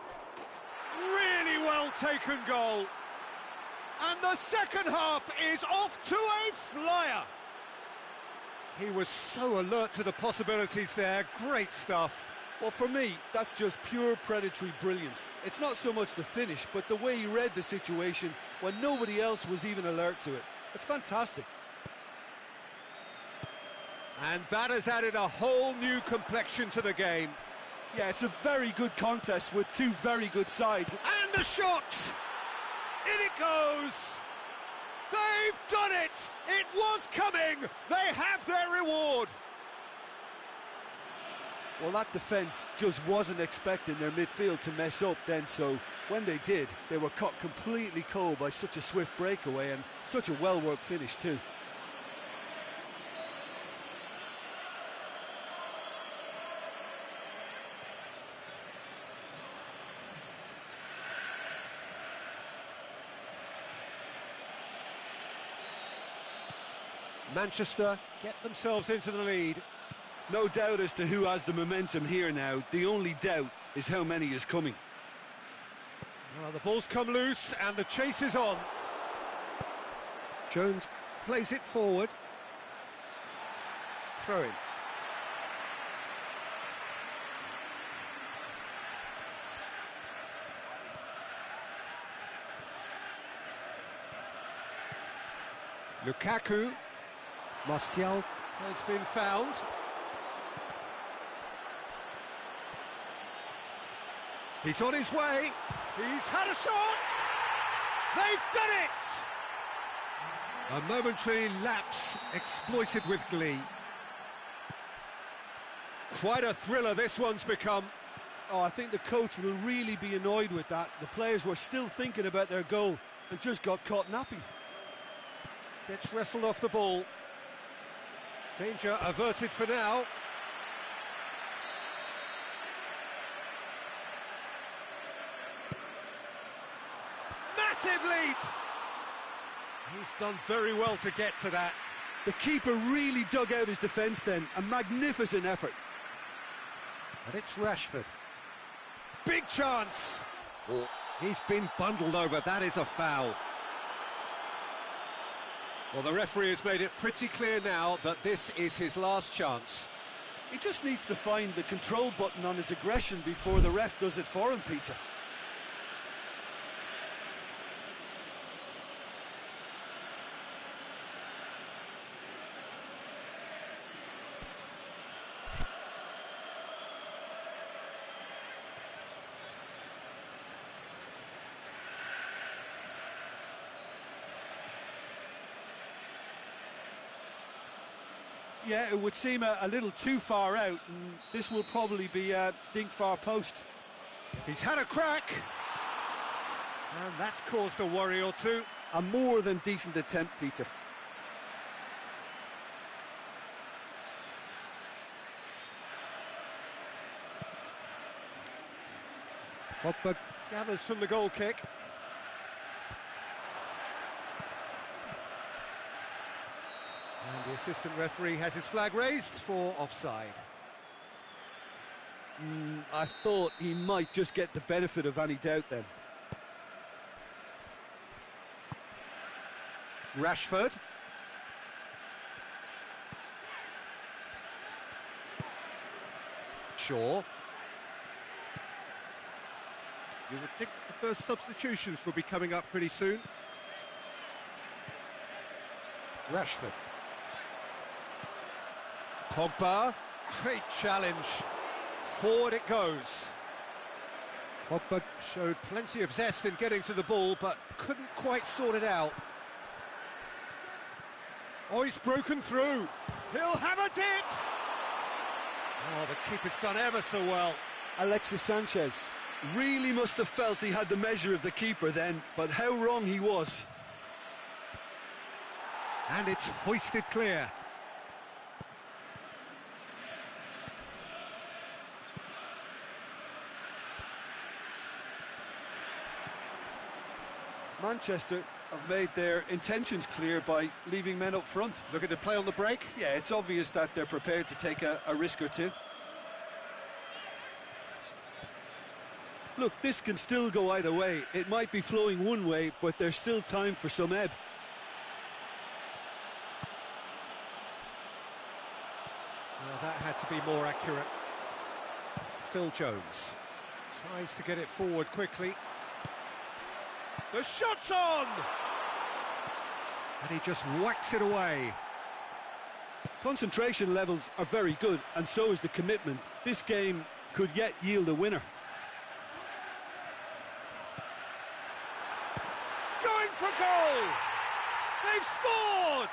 Really well taken goal. And the second half is off to a flyer. He was so alert to the possibilities there. Great stuff. Well, for me, that's just pure predatory brilliance. It's not so much the finish, but the way he read the situation when nobody else was even alert to it. It's fantastic. And that has added a whole new complexion to the game. Yeah, it's a very good contest with two very good sides. And the shot! In it goes! They've done it! It was coming! They have their reward! Well, that defence just wasn't expecting their midfield to mess up then, so when they did, they were caught completely cold by such a swift breakaway and such a well-worked finish too. Manchester get themselves into the lead. No doubt as to who has the momentum here now. The only doubt is how many is coming. Well, the ball's come loose and the chase is on. Jones plays it forward. Throw in. Lukaku. Martial has been found. He's on his way. He's had a shot. They've done it. A momentary lapse exploited with glee. Quite a thriller this one's become. Oh, I think the coach will really be annoyed with that. The players were still thinking about their goal and just got caught napping. Gets wrestled off the ball. Danger averted for now. Massive leap! He's done very well to get to that. The keeper really dug out his defence then. A magnificent effort. And it's Rashford. Big chance! Oh, he's been bundled over. That is a foul. Well, the referee has made it pretty clear now that this is his last chance. He just needs to find the control button on his aggression before the ref does it for him, Peter. Yeah, it would seem a little too far out, and this will probably be dink far post. He's had a crack, and that's caused a worry or two. A more than decent attempt, Peter. Pogba gathers from the goal kick. And the assistant referee has his flag raised for offside. I thought he might just get the benefit of any doubt then. Rashford. Shaw. You would think the first substitutions will be coming up pretty soon. Rashford. Pogba, great challenge. Forward it goes. Pogba showed plenty of zest in getting to the ball, but couldn't quite sort it out. Oh, he's broken through. He'll have a dip. Oh, the keeper's done ever so well. Alexis Sanchez really must have felt he had the measure of the keeper then, but how wrong he was. And it's hoisted clear. Manchester have made their intentions clear by leaving men up front. Looking to play on the break? Yeah, it's obvious that they're prepared to take a risk or two. Look, this can still go either way. It might be flowing one way, but there's still time for some ebb. Well, that had to be more accurate. Phil Jones tries to get it forward quickly. The shot's on! And he just whacks it away. Concentration levels are very good, and so is the commitment. This game could yet yield a winner. Going for goal! They've scored!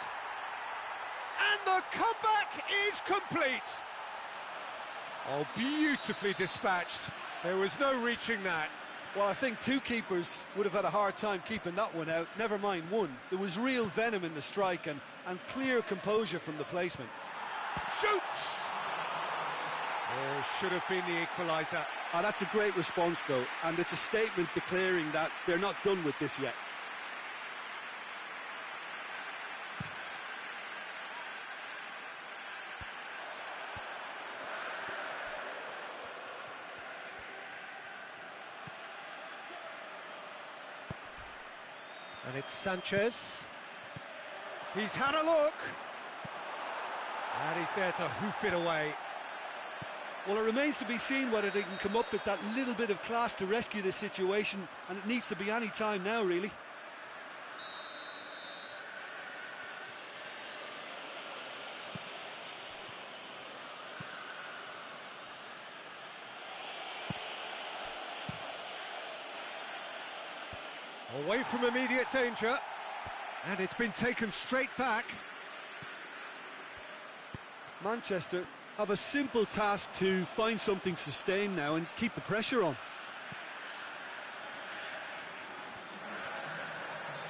And the comeback is complete. Oh, beautifully dispatched. There was no reaching that. Well, I think two keepers would have had a hard time keeping that one out, never mind one. There was real venom in the strike and clear composure from the placement. Shoots! There should have been the equaliser. Ah, that's a great response, though, and it's a statement declaring that they're not done with this yet. And it's Sanchez. He's had a look. And he's there to hoof it away. Well, it remains to be seen whether they can come up with that little bit of class to rescue this situation, and it needs to be any time now, really. Away from immediate danger. And it's been taken straight back. Manchester have a simple task to find something sustained now and keep the pressure on.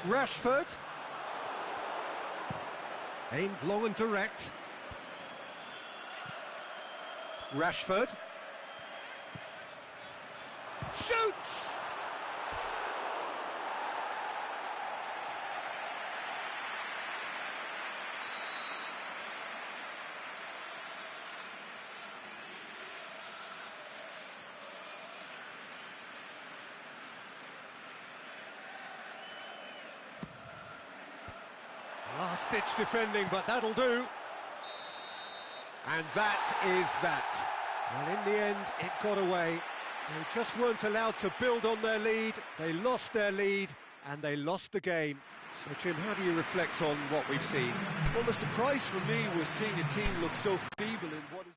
Rashford. Aimed long and direct. Rashford. Shoots! Last-ditch defending, but that'll do. And that is that. And in the end, it got away. They just weren't allowed to build on their lead. They lost their lead, and they lost the game. So, Jim, how do you reflect on what we've seen? Well, the surprise for me was seeing a team look so feeble in what is...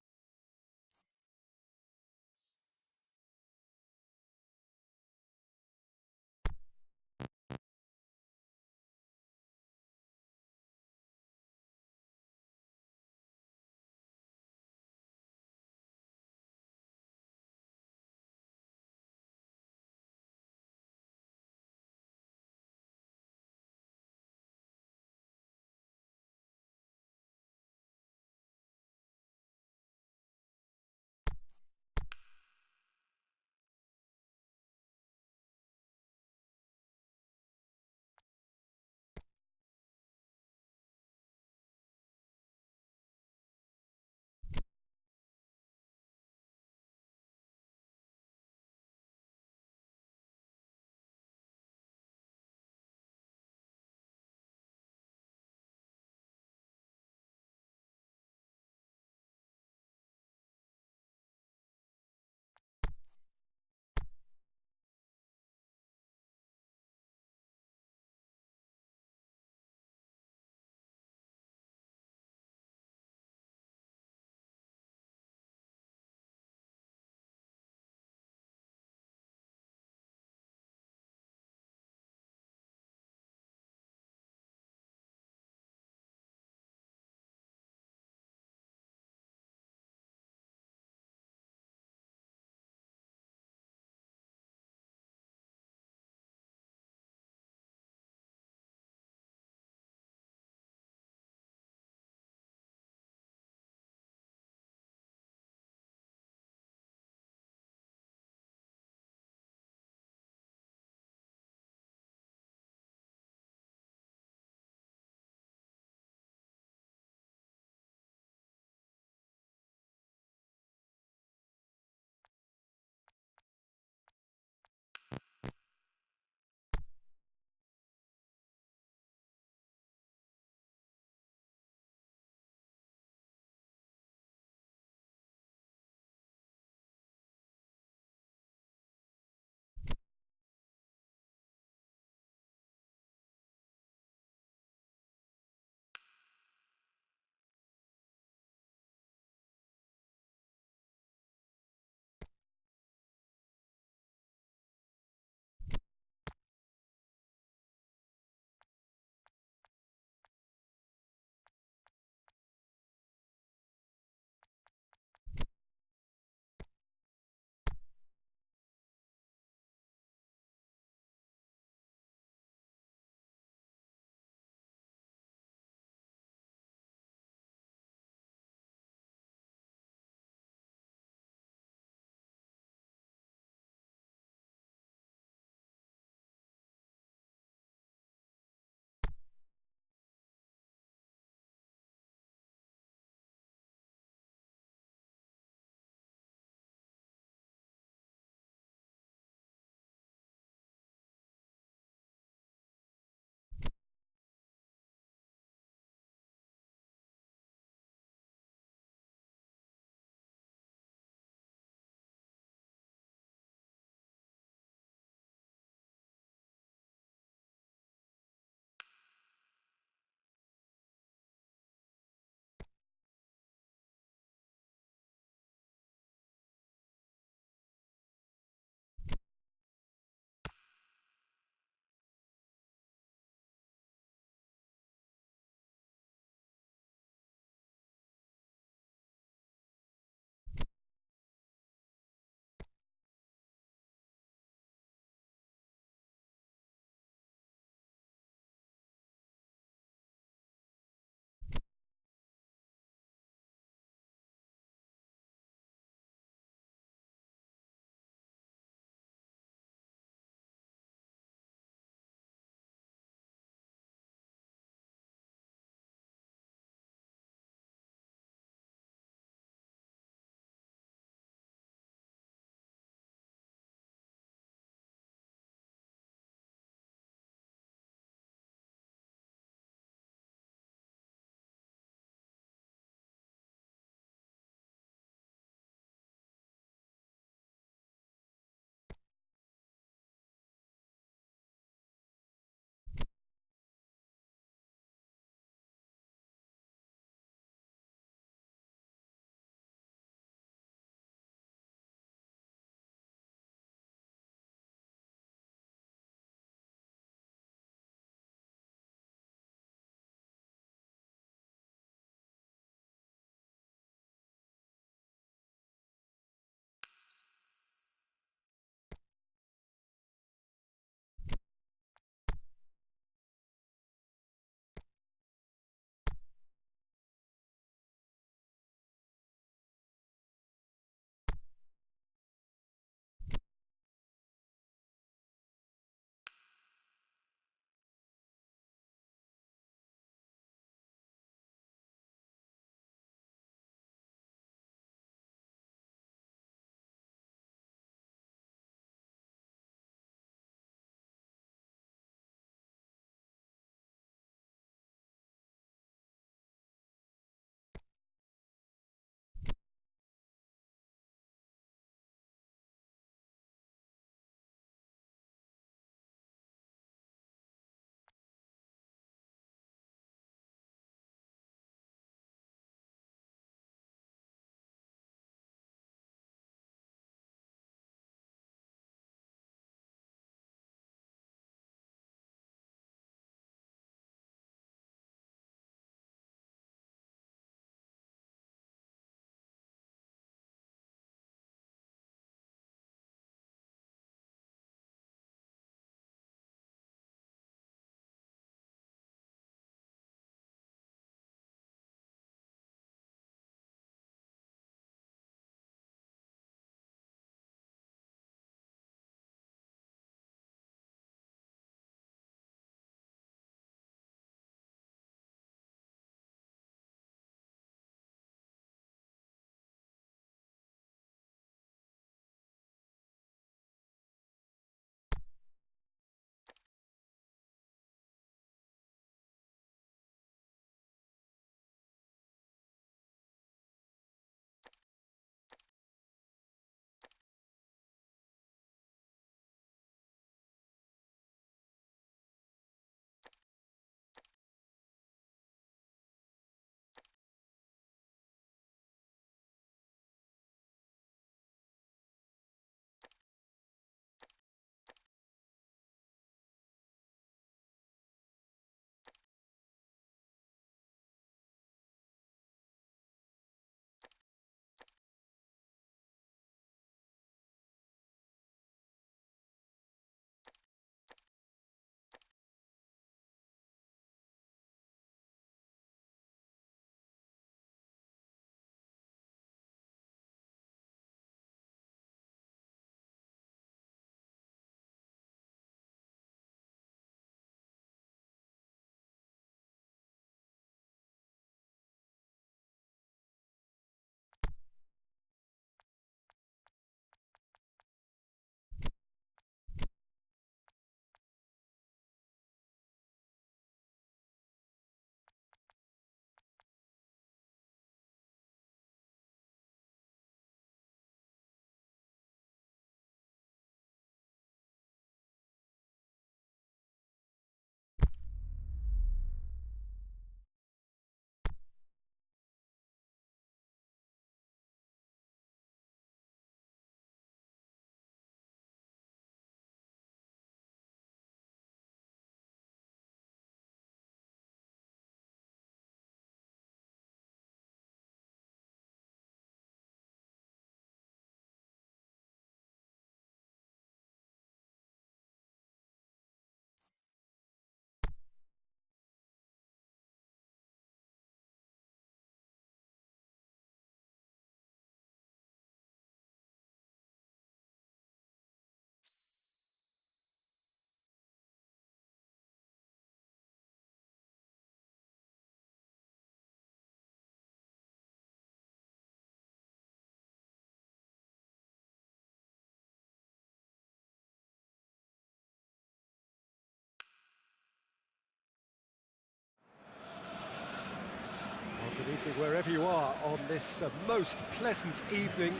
Wherever you are on this most pleasant evening,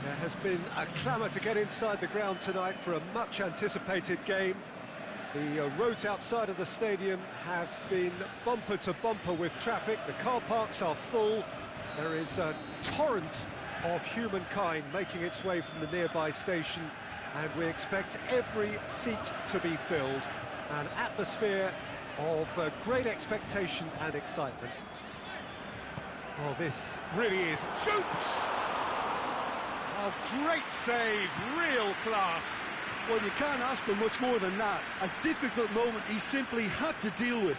there has been a clamour to get inside the ground tonight for a much-anticipated game. The roads outside of the stadium have been bumper to bumper with traffic. The car parks are full. There is a torrent of humankind making its way from the nearby station, and we expect every seat to be filled. An atmosphere of great expectation and excitement. Well, this really is... Shoots! Oh, great save, real class. Well, you can't ask for much more than that. A difficult moment he simply had to deal with.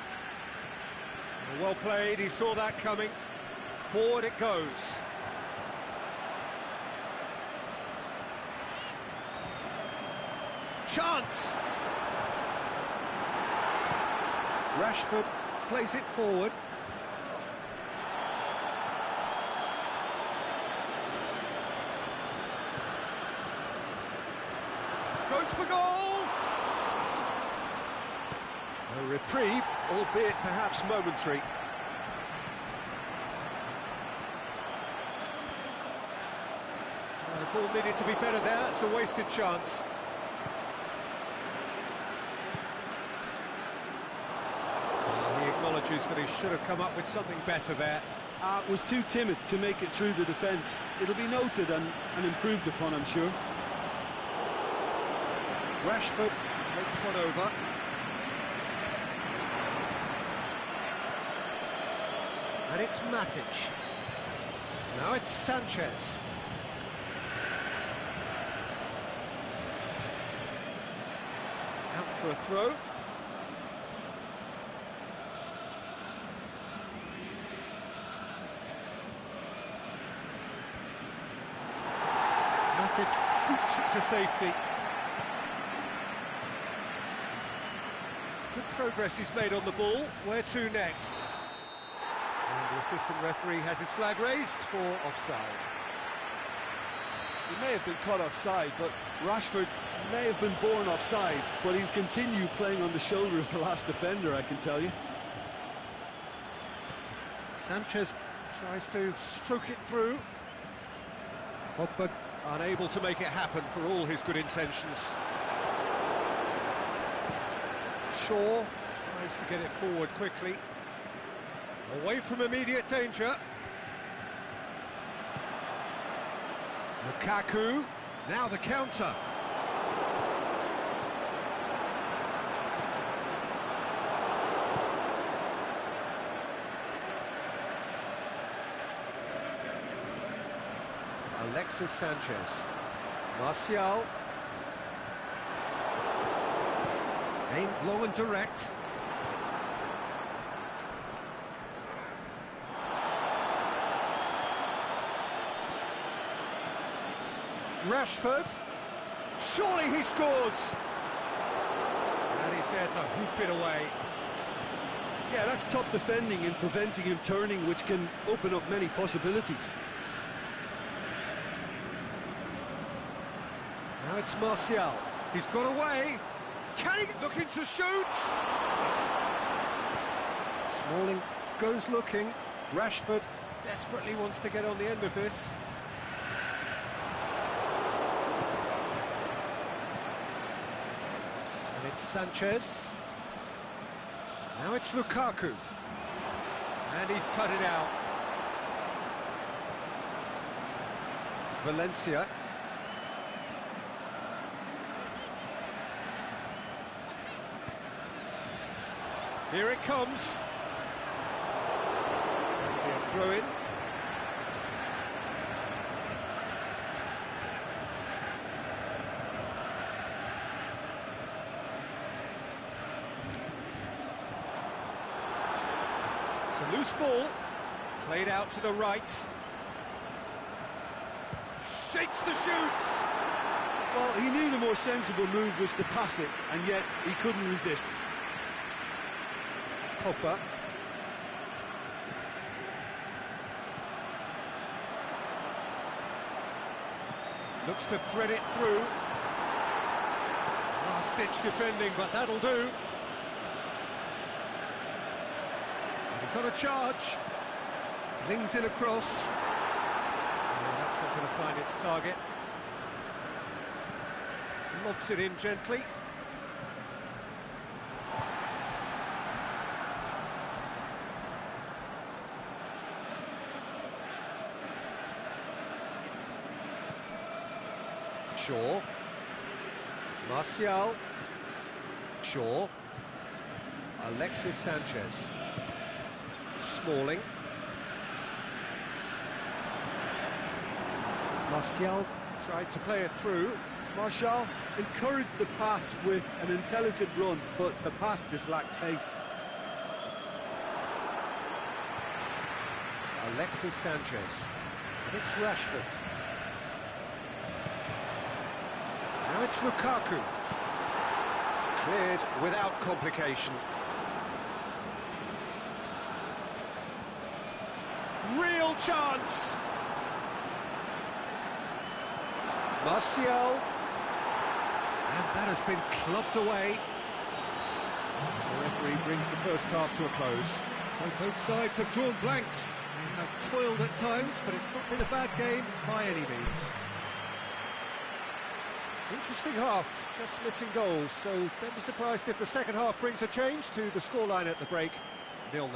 Well played, he saw that coming. Forward it goes. Chance! Rashford plays it forward. Goes for goal! A reprieve, albeit perhaps momentary. The ball needed to be better there, it's a wasted chance. He acknowledges that he should have come up with something better there. Was too timid to make it through the defence. It'll be noted and improved upon, I'm sure. Rashford floats one over. And it's Matic. Now it's Sanchez. Out for a throw. Matic boots it to safety. Good progress he's made on the ball. Where to next? And the assistant referee has his flag raised for offside. He may have been caught offside, but Rashford may have been born offside, but he'll continue playing on the shoulder of the last defender, I can tell you. Sanchez tries to stroke it through. Pogba unable to make it happen for all his good intentions. Shaw tries to get it forward quickly. Away from immediate danger. Lukaku, now the counter. Alexis Sanchez. Martial. Aimed low and direct. Rashford. Surely he scores. And he's there to hoof it away. Yeah, that's top defending and preventing him turning, which can open up many possibilities. Now it's Martial. He's got away. Can he looking to shoot? Smalling goes looking. Rashford desperately wants to get on the end of this. And it's Sanchez. Now it's Lukaku. And he's cut it out. Valencia. Here it comes. A throw in. It's a loose ball. Played out to the right. Shakes the shoot. Well, he knew the more sensible move was to pass it, and yet he couldn't resist. Pogba. Looks to thread it through. Last-ditch defending, but that'll do. He's on a charge. Flings in a cross. Oh, that's not going to find its target. Lobs it in gently. Shaw. Martial. Shaw. Alexis Sanchez. Smalling. Martial tried to play it through. Martial encouraged the pass with an intelligent run, but the pass just lacked pace. Alexis Sanchez. And it's Rashford. Now it's Lukaku. Cleared without complication. Real chance! Martial. And that has been clubbed away. The referee brings the first half to a close. So both sides have drawn blanks. They have toiled at times, but it's not been a bad game by any means. Interesting half, just missing goals, so don't be surprised if the second half brings a change to the scoreline at the break, 0-0.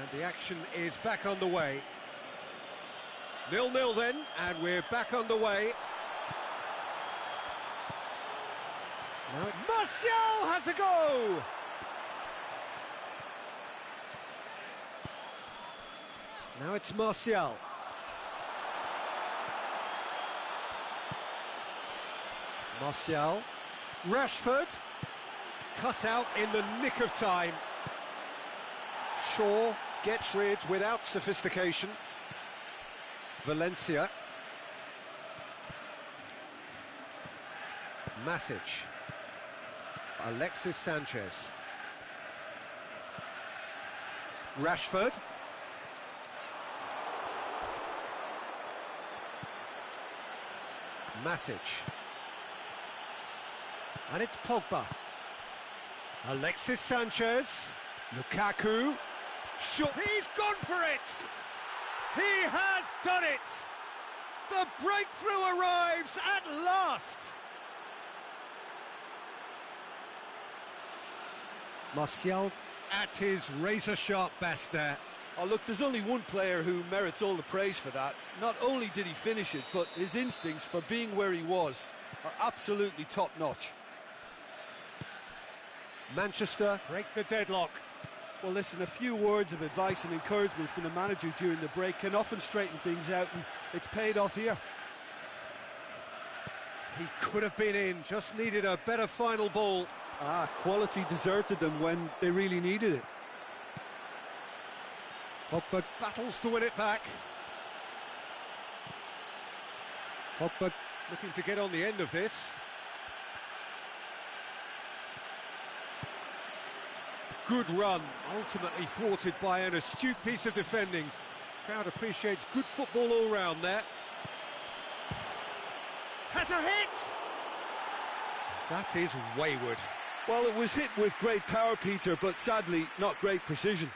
And the action is back on the way. 0-0 then, and we're back on the way. Now Martial has a go! Now it's Martial. Martial. Rashford. Cut out in the nick of time. Shaw gets rid without sophistication. Valencia. Matic. Alexis Sanchez. Rashford. Matic. And it's Pogba. Alexis Sanchez. Lukaku. Shot. He's gone for it! He has done it! The breakthrough arrives at last! Martial at his razor-sharp best there. Oh, look, there's only one player who merits all the praise for that. Not only did he finish it, but his instincts for being where he was are absolutely top-notch. Manchester break the deadlock. Well, listen, a few words of advice and encouragement from the manager during the break can often straighten things out, and it's paid off here. He could have been in, just needed a better final ball. Quality deserted them when they really needed it. Pogba battles to win it back. Pogba looking to get on the end of this. Good run, ultimately thwarted by an astute piece of defending. Crowd appreciates good football all round there. Has a hit! That is wayward. Well, it was hit with great power, Peter, but sadly not great precision.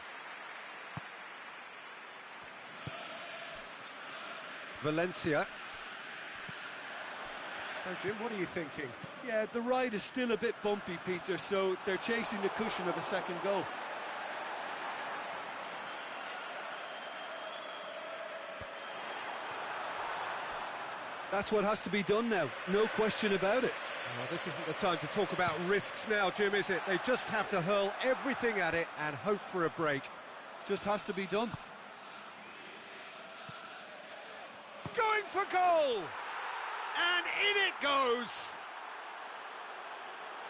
Valencia. So, Jim, what are you thinking? Yeah, the ride is still a bit bumpy, Peter, so they're chasing the cushion of a second goal. That's what has to be done now, no question about it. Oh, this isn't the time to talk about risks now, Jim, is it? They just have to hurl everything at it and hope for a break. Just has to be done. Going for goal! And in it goes!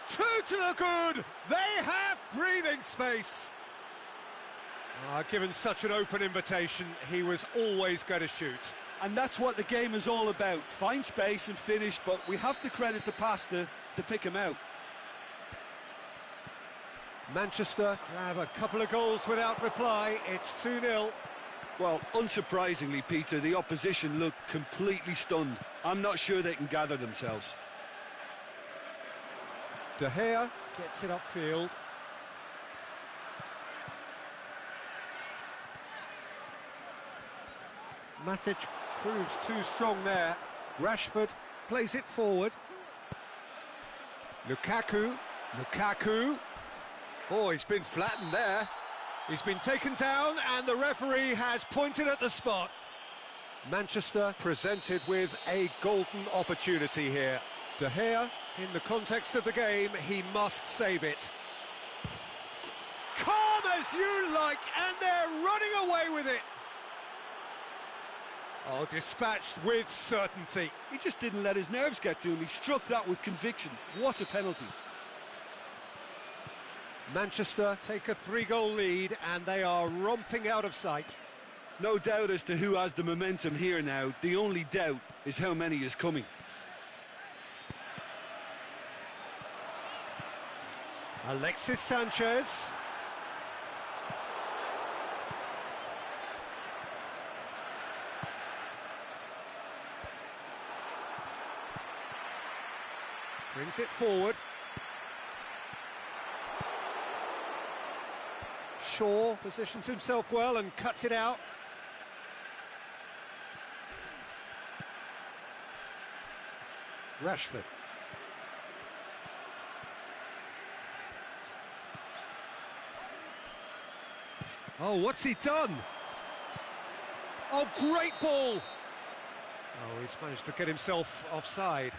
Two to the good! They have breathing space! Given such an open invitation, he was always going to shoot. And that's what the game is all about. Find space and finish, but we have to credit the pasta to pick him out. Manchester grab a couple of goals without reply. It's 2-0. Well, unsurprisingly, Peter, the opposition look completely stunned. I'm not sure they can gather themselves. De Gea gets it upfield. Matic proves too strong there. Rashford plays it forward. Lukaku. Oh, he's been flattened there. He's been taken down and the referee has pointed at the spot. Manchester presented with a golden opportunity here. De Gea, in the context of the game, he must save it. Calm as you like, and they're running away with it. Oh, dispatched with certainty. He just didn't let his nerves get to him. He struck that with conviction. What a penalty. Manchester take a 3-goal lead and they are romping out of sight. No doubt as to who has the momentum here now. The only doubt is how many is coming. Alexis Sanchez. Brings it forward. Shaw positions himself well and cuts it out. Rashford. Oh, what's he done? Oh, great ball! Oh, he's managed to get himself offside.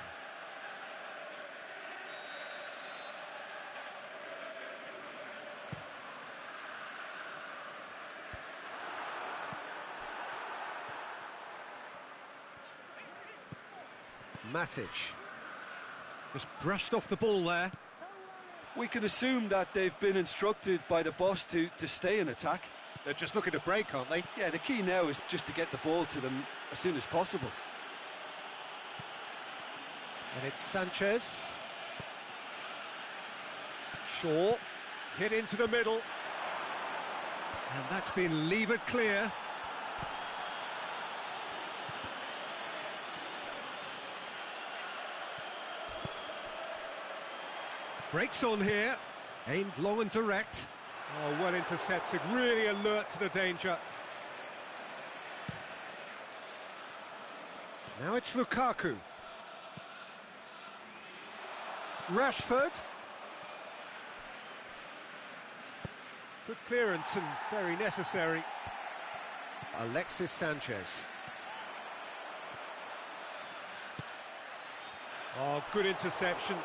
Matic just brushed off the ball there. We can assume that they've been instructed by the boss to stay in attack. They're just looking to break, aren't they? Yeah, the key now is just to get the ball to them as soon as possible. And it's Sanchez. Shaw hit into the middle. And that's been levered clear. Breaks on here, aimed long and direct. Oh, well intercepted, really alert to the danger. Now it's Lukaku. Rashford. Good clearance and very necessary. Alexis Sanchez. Oh, good interception.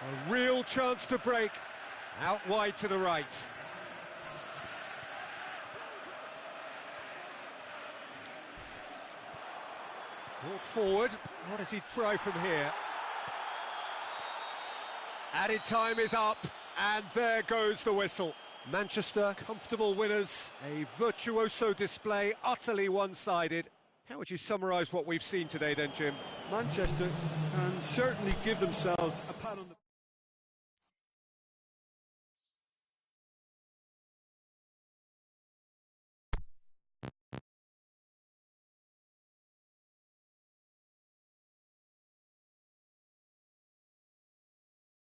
A real chance to break. Out wide to the right. Brought forward. What does he try from here? Added time is up, and there goes the whistle. Manchester, comfortable winners. A virtuoso display, utterly one-sided. How would you summarise what we've seen today then, Jim? Manchester can certainly give themselves a pat on the...